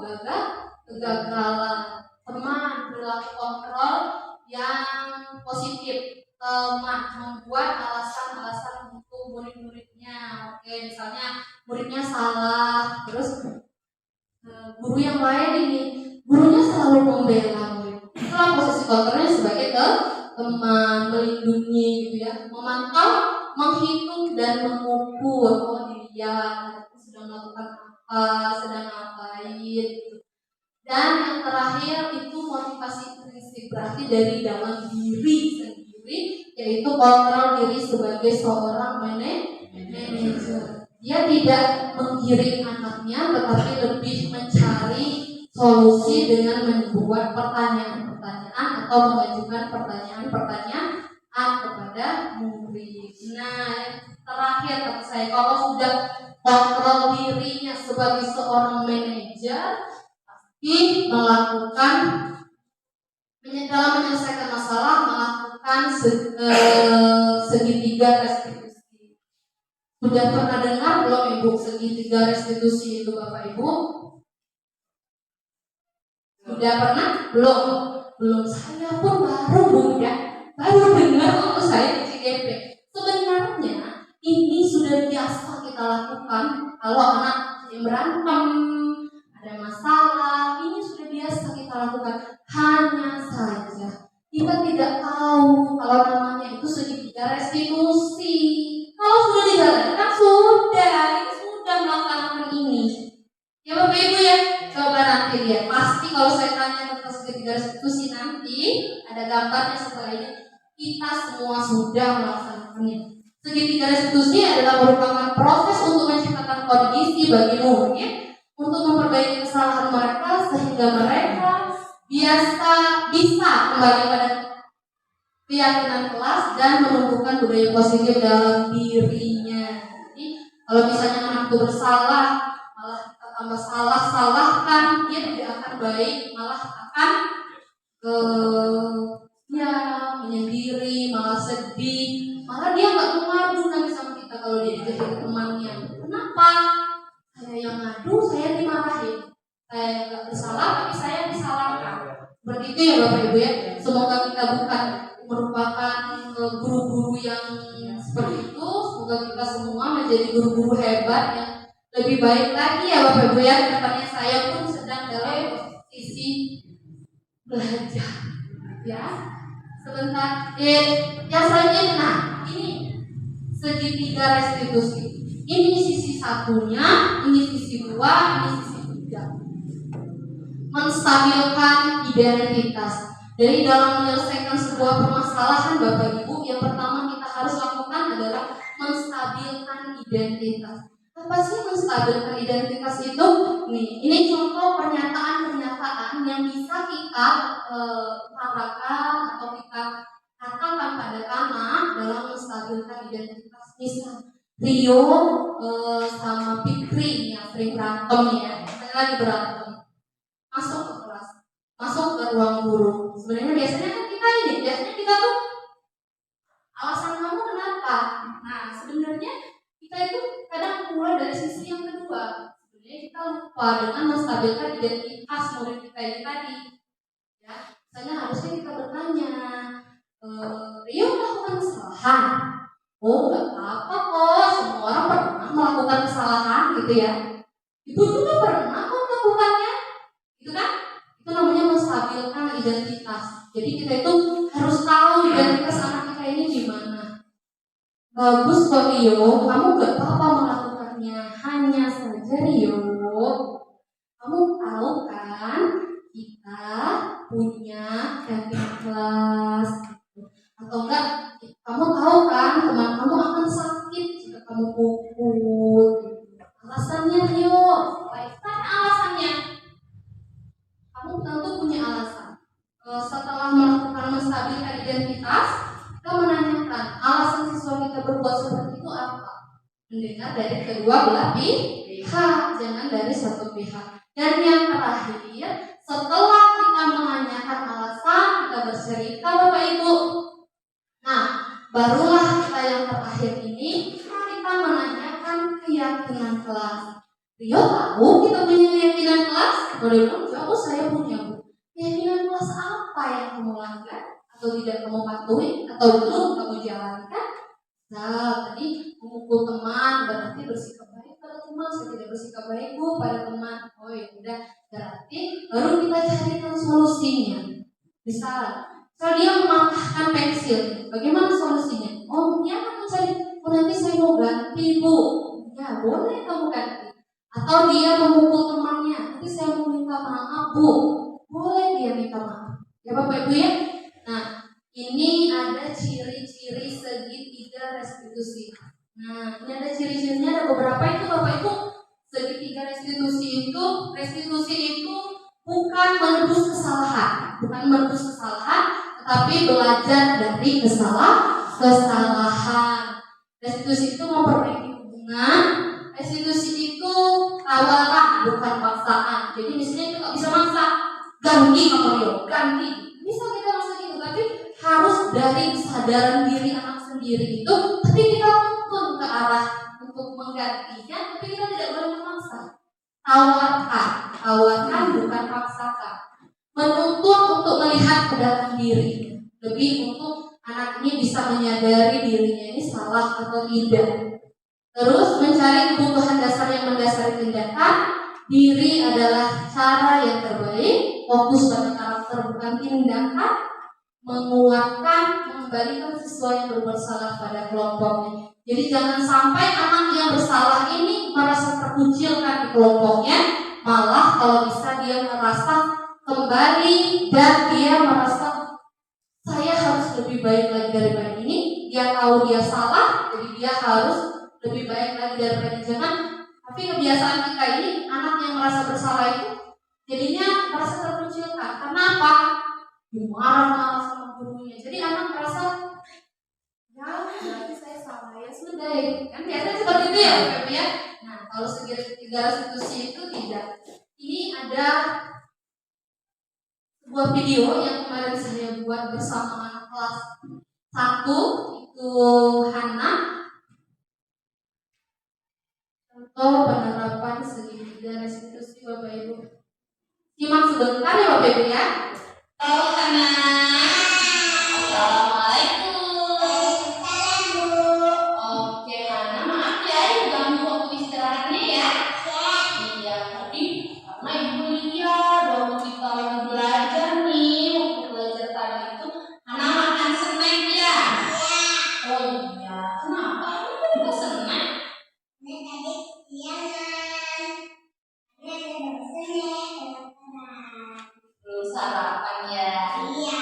kegagalan. Teman perilaku kontrol yang positif. Membuat alasan-alasan untuk murid-muridnya. Oke, misalnya muridnya salah, terus guru yang lain ini gurunya selalu membela murid. Itulah posisi kontrolnya sebagai teman, melindungi gitu ya, memantau, menghitung dan mengukur. Oh dilihat sedang melakukan apa, sedang ngapain gitu. Dan yang terakhir itu motivasi intrinsik, berarti dari dalam diri sendiri, yaitu kontrol diri sebagai seorang manajer. Dia tidak menggiring anaknya, tetapi lebih mencari solusi dengan membuat pertanyaan-pertanyaan atau mengajukan pertanyaan-pertanyaan kepada murid. Nah, yang terakhir kata saya, kalau sudah kontrol dirinya sebagai seorang manajer, pasti melakukan dalam menyelesaikan masalah, melakukan segitiga restitusi. Sudah pernah dengar belum Ibu segitiga restitusi itu Bapak Ibu? Sudah pernah? Belum. Saya pun baru dengar waktu saya di CGP. Sebenarnya ini sudah biasa kita lakukan kalau anak yang berantem, ada masalah, ini sudah biasa kita lakukan. Hanya saja kita tidak tahu kalau namanya itu segitiga restitusi. Kalau sudah dijalankan sudah melaksanakan ini. Ya Bapak Ibu ya, coba nanti lihat. Pasti kalau saya tanya tentang segitiga restitusi nanti ada gambarnya setelah ini. Kita semua sudah melaksanakannya. Segitiga restitusi adalah merupakan proses untuk menciptakan kondisi bagi murid untuk memperbaiki kesalahan mereka sehingga mereka bisa kembali pada keyakinan kelas dan menumbuhkan budaya positif dalam dirinya. Jadi kalau misalnya anak itu bersalah, malah kita tambah salahkan, dia tidak akan baik, malah akan menyendiri, malah sedih, malah dia nggak mau ngadu nanti sama kita kalau dia dijadikan temannya. Kenapa? Saya yang ngadu, saya dimarahin. Saya nggak bersalah, tapi saya disalahkan. Seperti itu ya Bapak Ibu ya. Semoga kita bukan merupakan guru-guru yang seperti itu. Semoga kita semua menjadi guru-guru hebat yang lebih baik lagi ya Bapak Ibu ya. Kedepannya saya pun sedang dalam posisi belajar. Ya, sebentar. Yang selanjutnya, nah ini segitiga restitusi. Ini sisi satunya, ini sisi dua, ini sisi tiga. Menstabilkan identitas. Jadi dalam menyelesaikan sebuah permasalahan Bapak Ibu, yang pertama kita harus lakukan adalah menstabilkan identitas. Apa sih menstabilkan identitas itu? Nih, ini contoh pernyataan-pernyataan yang bisa kita utarakan atau kita katakan pada anak dalam menstabilkan identitas. Misal Rio sama Fikri yang sering berantem ya, misalnya lagi berantem, masuk ke kelas, masuk ke ruang guru. Sebenarnya biasanya kita tuh alasan kamu kenapa? Nah sebenarnya kita itu kadang mulai dari sisi yang kedua. Sebenarnya kita lupa dengan menstabilkan identitas murid kita ini tadi. Ya, misalnya harusnya kita bertanya, Rio melakukan kesalahan. Oh nggak apa-apa kok, semua orang pernah melakukan kesalahan gitu ya. Ibu juga pernah kok melakukannya, gitu kan? Itu namanya menstabilkan identitas. Jadi kita itu Bagus kok Rio, kamu gak apa-apa melakukannya. Hanya saja Rio, kamu tahu kan kita punya kantin kelas gitu. Atau enggak, kamu tahu kan teman kamu akan sakit jika kamu pukul gitu. Alasannya Rio, alasannya kamu tentu punya alasan. Setelah melakukan menstabilkan identitas, kita menanyakan alasan siswa kita berbuat seperti itu apa. Mendengar dari kedua belah pihak, jangan dari satu pihak. Dan yang terakhir, setelah kita menanyakan alasan, kita bercerita Bapak Ibu. Nah, barulah kita yang terakhir ini, kita menanyakan keyakinan kelas. Rio tahu kita punya keyakinan kelas? Boleh bilang, jauh saya punya Bu. Keyakinan kelas apa yang kamu langgar? Atau tidak kamu patuhi? Atau belum kamu jalankan? Nah, tadi memukul teman berarti bersikap baik pada teman. Saya tidak bersikap baik Bu pada teman. Oh ya udah, berarti baru kita carikan solusinya. Misal dia mematahkan pensil, bagaimana solusinya? Oh dia akan mencari, oh nanti saya mau ganti Bu. Ya boleh kamu ganti. Atau dia memukul temannya, nanti saya mau minta maaf Bu. Boleh dia minta maaf. Ya Bapak Ibu ya. Nah, ini ada ciri-ciri segitiga restitusi. Nah, ini ada ciri-cirinya, ada beberapa itu Bapak Ibu. Segitiga restitusi itu bukan menebus kesalahan, tetapi belajar dari kesalahan. Restitusi itu memperbaiki hubungan. Restitusi itu tawaran, bukan paksaan. Jadi misalnya kita nggak bisa maksa, ganti ganti. Bisa kita maksa gitu, tapi harus dari kesadaran diri anak sendiri itu. Tapi kita tuntun ke arah untuk menggantinya, tapi kita tidak boleh memaksa. Tawarkan bukan paksakan. Menuntun untuk melihat ke dalam diri, lebih untuk anak ini bisa menyadari dirinya ini salah atau tidak. Terus mencari kebutuhan dasar yang mendasari tindakan. Diri adalah cara yang terbaik. Fokus pada karakter bukan tindakan. Menguatkan, mengembalikan siswa yang berbuat salah pada kelompoknya. Jadi jangan sampai anak yang bersalah ini merasa terkucilkan di kelompoknya. Malah kalau bisa dia merasa kembali dan dia merasa saya harus lebih baik lagi daripada ini. Dia tahu dia salah, jadi dia harus lebih baik lagi daripada jangan. Tapi kebiasaan kita ini, anak yang merasa bersalah itu jadinya merasa terkucilkan. Karena apa? Marah sama gurunya. Jadi anak merasa ya berarti saya salah, ya sudah ya. Kan biasanya seperti itu ya Bapak ya. Nah kalau segitiga restitusi itu tidak. Ini ada sebuah video yang kemarin saya buat bersama anak kelas 1. Itu Hana. Contoh penerapan segitiga restitusi Bapak Ibu. Simak sebentar ya Bapak Ibu ya. Halo Hana. Assalamualaikum. Oke Hana, maaf ya diganggu waktu istirahatnya ya. Iya tadi karena ibu lihat waktu kita lagi belajar nih, waktu belajar tadi itu Hana makan snack ya. Oh iya, kenapa? Kamu juga snack? Belum sarapan ya? Iya.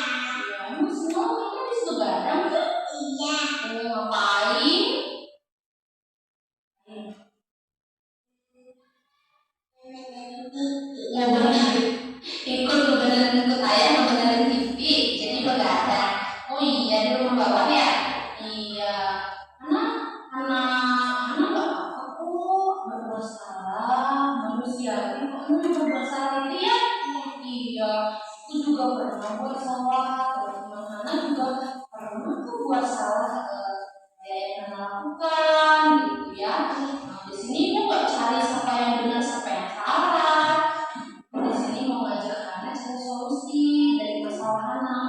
Emang semua makan di Segarang tuh? Iya. Mau ngapain? Ya benar. Ikut ayah ngebenerin TV, jadi begadang. Oh iya di rumah bapak ya? Iya. Hana nggak apa-apa kok, nggak bersalah, manusiawi kok. Hana juga bersalah itu ya? Iya. Aku juga pernah buat salah, teman-teman Hana juga pernah tuh buat salah kayak yang Hana lakukan gitu ya. Nah di sini aku nggak cari siapa yang benar siapa yang salah. Di sini mau ngajak Hana cari solusi dari masalah Hana.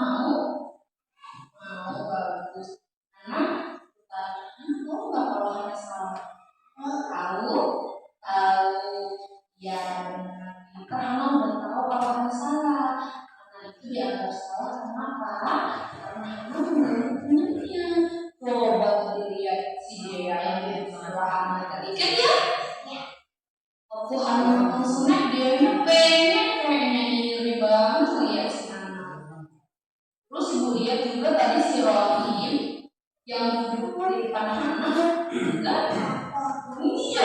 Mau bagus. Hana
Iya,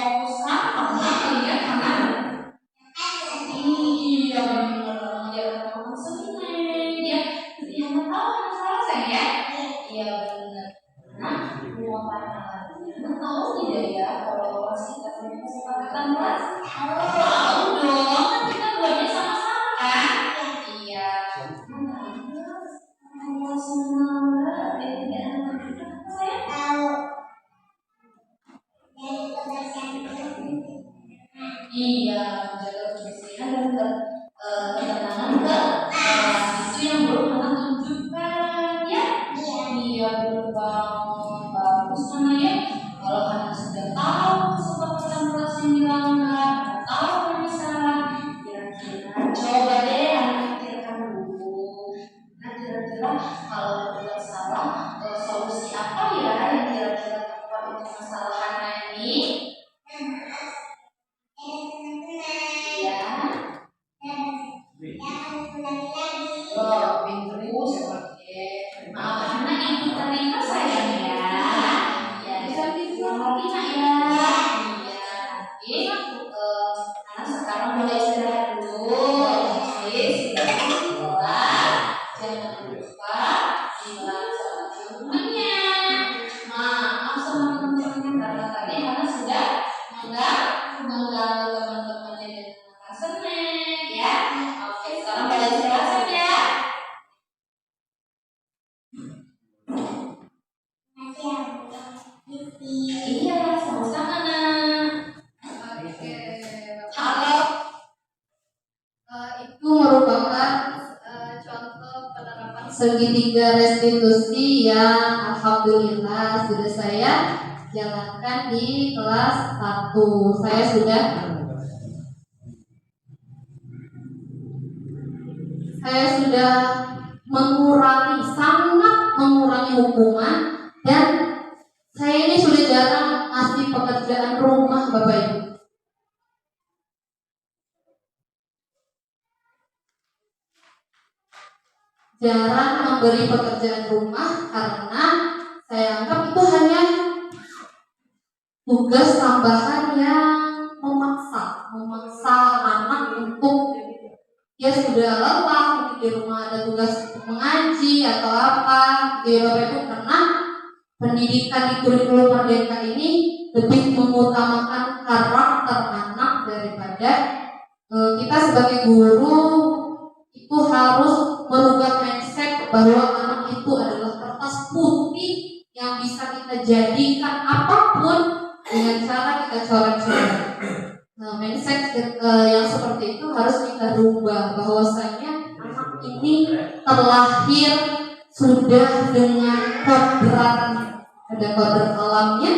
fokus kan karena kalian anak. Iya benar, dia akan seneng ya. Yang tahu masalah saya. Iya benar. Nah, mau apa lagi? Tahu tidak ya kalau kita punya kesepakatan kelas? Tahu dong, kan kita buatnya sama-sama kan? Iya. Kalau semangat, saya tahu. Iya, menjaga kebersihan dan ketenangan ke itu yang belum pernah tunjukkan ya. Iya betul banget, bagus mana ya. Kalau anak sudah tahu kesepakatan kelas yang dilanggar, tahu permasalahan, kira-kira coba deh anak pikirkan dulu. Nah kira-kira kalau ada salah, solusi apa ya yang kira-kira tepat untuk masalahannya ini? Oh, pintu seperti maaf karena ibu terima sayang ya. Ya, bisa lagi nak ya. Iya, anak sekarang mulai istirahat dulu. Sis, sekolah, jangan lupa bilang sama teman-temannya. Maaf sama teman-temannya karena tadi anak sudah mengganggu teman-temannya dengan seneng ya. Oke, sekarang pada istirahat saja. Iya, sama-sama nak.
Oke.
Halo.
Itu merupakan contoh penerapan segitiga restitusi yang alhamdulillah sudah saya jalankan di kelas 1. Saya sudah sangat mengurangi hukuman, dan saya ini sudah jarang ngasih pekerjaan rumah Bapak Ibu. Jarang memberi pekerjaan rumah karena saya anggap itu hanya tugas tambahan yang memaksa anak untuk dia sudah lelah, di rumah ada tugas untuk mengaji atau apa di Bapak Ibu, karena pendidikan di kurikulum Merdeka ini lebih mengutamakan karakter anak daripada kita sebagai guru itu harus merubah mindset bahwa anak itu adalah kertas putih yang bisa kita jadikan apapun dengan cara kita coret-coret. Nah, mindset yang seperti itu harus kita rubah, bahwasanya anak ini terlahir sudah dengan kodratnya, ada kodrat alamnya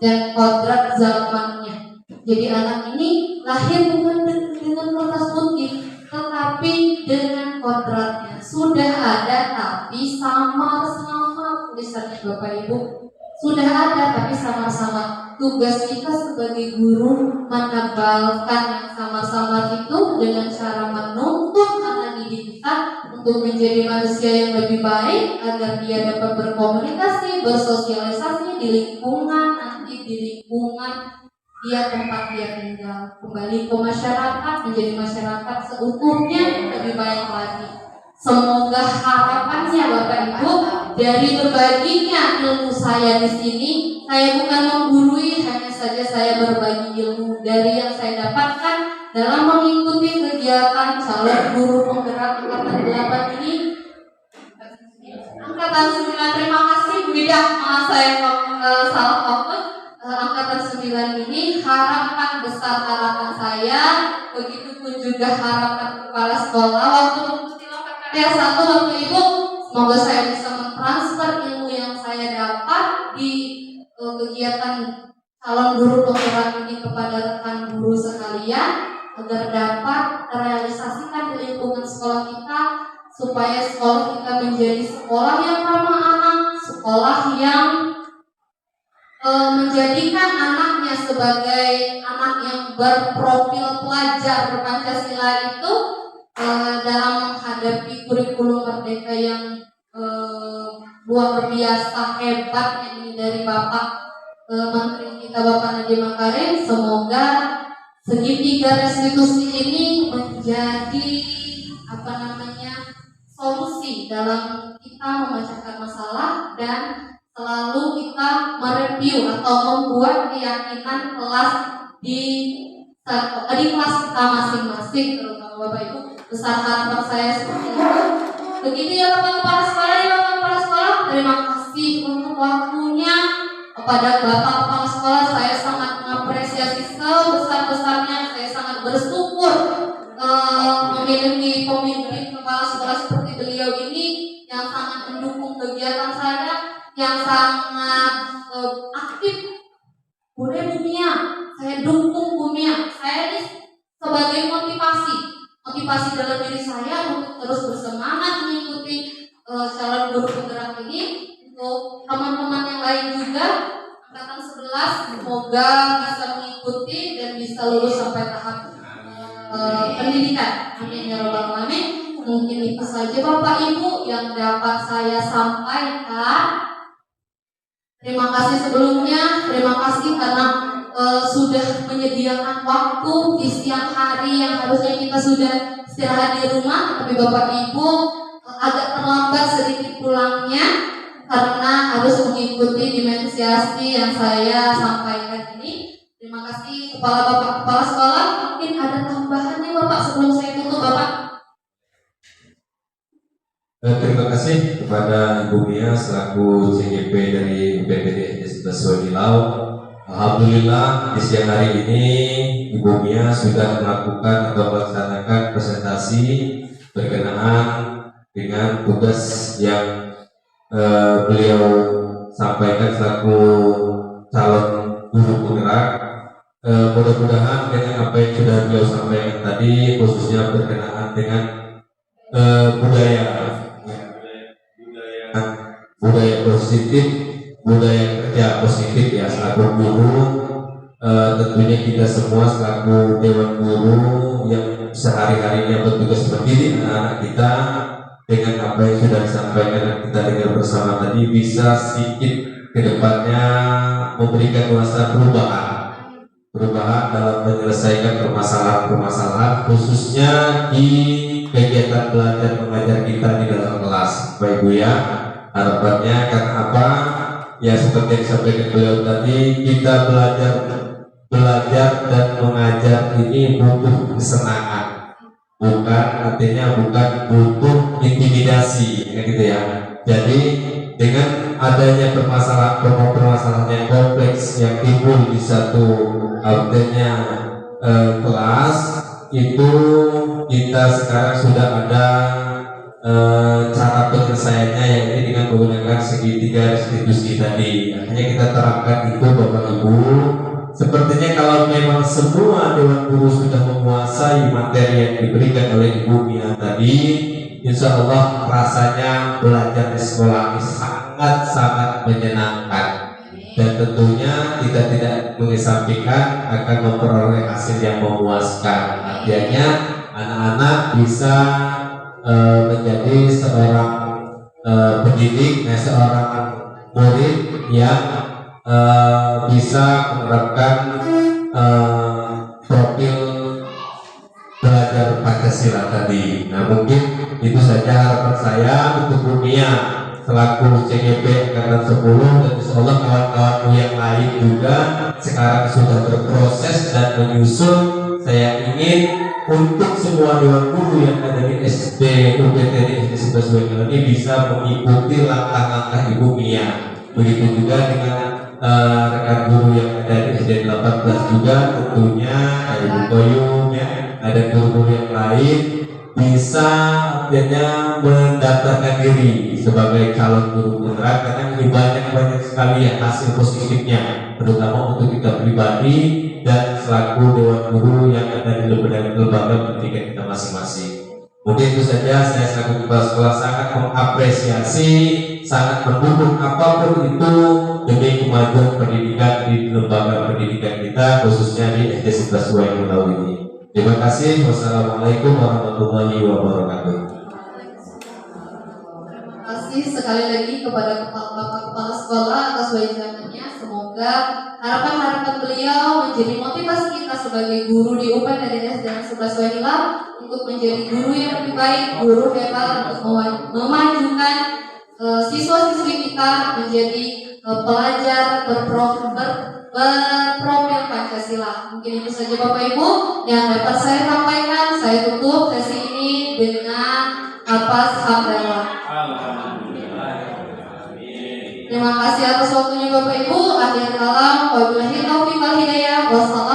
dan kodrat zamannya. Jadi anak ini lahir bukan dengan kertas putih, tetapi dengan kodratnya sudah ada, tapi samar-samar tulisannya Bapak Ibu. Sudah ada tapi sama-sama. Tugas kita sebagai guru menebalkan yang sama-sama itu dengan cara menuntun anak didik kita untuk menjadi manusia yang lebih baik, agar dia dapat berkomunikasi, bersosialisasi di lingkungan, nanti di lingkungan dia tempat dia tinggal, kembali ke masyarakat, menjadi masyarakat seutuhnya lebih baik lagi. Semoga harapannya Bapak Ibu, dari berbaginya ilmu saya di sini, saya bukan menggurui, hanya saja saya berbagi ilmu dari yang saya dapatkan dalam mengikuti kegiatan calon guru penggerak angkatan 8 ini. Angkatan 9, terima kasih Bu Ida, saya salah fokus. Angkatan 9 ini harapan besar harapan saya, begitupun juga harapan kepala sekolah waktu karya 1 waktu itu, semoga saya bisa mentransfer ilmu yang saya dapat di kegiatan calon guru penggerak ini kepada rekan guru sekalian, agar dapat terrealisasikan di lingkungan sekolah kita, supaya sekolah kita menjadi sekolah yang ramah anak, sekolah yang menjadikan anaknya sebagai anak yang berprofil pelajar Pancasila itu dalam menghadapi kurikulum Merdeka yang luar biasa hebat ini dari Bapak Menteri kita Bapak Nadiem Makarim, semoga segitiga restitusi ini menjadi solusi dalam kita memecahkan masalah dan selalu kita mereview atau membuat keyakinan kelas di kelas kita masing-masing, terutama Bapak Ibu. Besar harapan saya seperti itu. Begitu ya Bapak Kepala Sekolah, Bapak Kepala Sekolah, terima kasih untuk waktunya. Kepada Bapak Kepala Sekolah, saya sangat mengapresiasi sebesar-besarnya. Saya sangat bersyukur memiliki pemimpin kepala sekolah seperti beliau ini yang sangat mendukung kegiatan saya, yang sangat aktif. Bude Bumia, saya dukung Bumia. Saya ini sebagai motivasi dalam diri saya untuk terus bersemangat mengikuti calon guru penggerak ini. Untuk teman-teman yang lain juga angkatan 11 semoga bisa mengikuti dan bisa lulus sampai tahap pendidikan. Amin ya robbal alamin. Mungkin itu saja Bapak Ibu yang dapat saya sampaikan. Terima kasih sebelumnya, terima kasih karena sudah menyediakan waktu di siang hari yang harusnya kita sudah istirahat di rumah, tapi Bapak Ibu agak terlambat sedikit pulangnya karena harus mengikuti dimensiasi yang saya sampaikan ini. Terima kasih Bapak Kepala Sekolah. Mungkin ada tambahannya Bapak sebelum saya tutup Bapak.
Terima kasih kepada Ibu Mia selaku CGP dari UPTD SD 11 Nilau. Alhamdulillah di siang hari ini Ibu Mia sudah melakukan atau melaksanakan presentasi berkenaan dengan tugas yang beliau sampaikan selaku calon guru penggerak. Mudah-mudahan dengan apa yang sudah beliau sampaikan tadi, khususnya berkenaan dengan budaya positif, budaya kerja positif ya selaku guru. Tentunya kita semua selaku dewan guru yang sehari-harinya bertugas mendidik anak-anak kita, dengan apa yang sudah disampaikan dan kita dengar bersama tadi, bisa sedikit ke depannya memberikan nuansa perubahan dalam menyelesaikan permasalahan khususnya di kegiatan belajar mengajar kita di dalam kelas, Bapak Ibu ya. Harapannya karena apa? Ya seperti yang disampaikan beliau tadi, kita belajar dan mengajar ini butuh kesenangan, bukan butuh intimidasi, kayak gitu ya. Jadi dengan adanya permasalahan yang kompleks yang timbul di satu artinya kelas itu, kita sekarang sudah ada cara penyelesaiannya, yaitu dengan menggunakan segitiga restitusi tadi. Artinya kita terapkan itu Bapak Ibu. Sepertinya kalau memang semua dewan guru sudah menguasai materi yang diberikan oleh Ibu Mia tadi, insya Allah rasanya belajar di sekolah ini sangat menyenangkan, dan tentunya kita tidak mengesampingkan akan memperoleh hasil yang memuaskan. Artinya anak-anak bisa menjadi seorang pendidik, seorang murid yang bisa menerapkan profil belajar Pancasila tadi. Nah mungkin itu saja harapan saya untuk Bu Mia selaku CGP Angkatan 10, dan insya Allah kawan-kawanmu yang lain juga sekarang sudah berproses dan menyusun. Saya ingin untuk semua dewan guru yang ada di SD UPTD SD 11 ini bisa mengikuti langkah-langkah Ibu Mia. Begitu juga dengan rekan guru yang ada di SD 18 juga, tentunya ada Ibu Koyum ya, ada guru-guru yang lain bisa artinya mendaftarkan diri sebagai calon guru penggerak, karena ini banyak sekali ya hasil positifnya, terutama untuk kita pribadi dan selaku dewan guru yang ada di lembaga pendidikan kita masing-masing. Mungkin itu saja, saya selaku kepala sekolah sangat mengapresiasi, sangat mendukung apapun itu demi kemajuan pendidikan di lembaga pendidikan kita, khususnya di SD 11 Nilau ini. Terima kasih. Wassalamualaikum warahmatullahi wabarakatuh.
Terima kasih sekali lagi kepada Bapak Kepala Sekolah atas wajangannya. Semoga Semoga harapan-harapan beliau menjadi motivasi kita sebagai guru di UPN dari SD 11 Wahila untuk menjadi guru yang lebih baik, guru hebat untuk memajukan siswa-siswi kita menjadi pelajar berprofil Pancasila. Mungkin itu saja Bapak Ibu yang dapat saya sampaikan. Saya tutup sesi ini dengan hamdalah. Terima kasih atas waktunya Bapak Ibu. Akhir kalam, wabillahi taufiq wal hidayah. Wassalamualaikum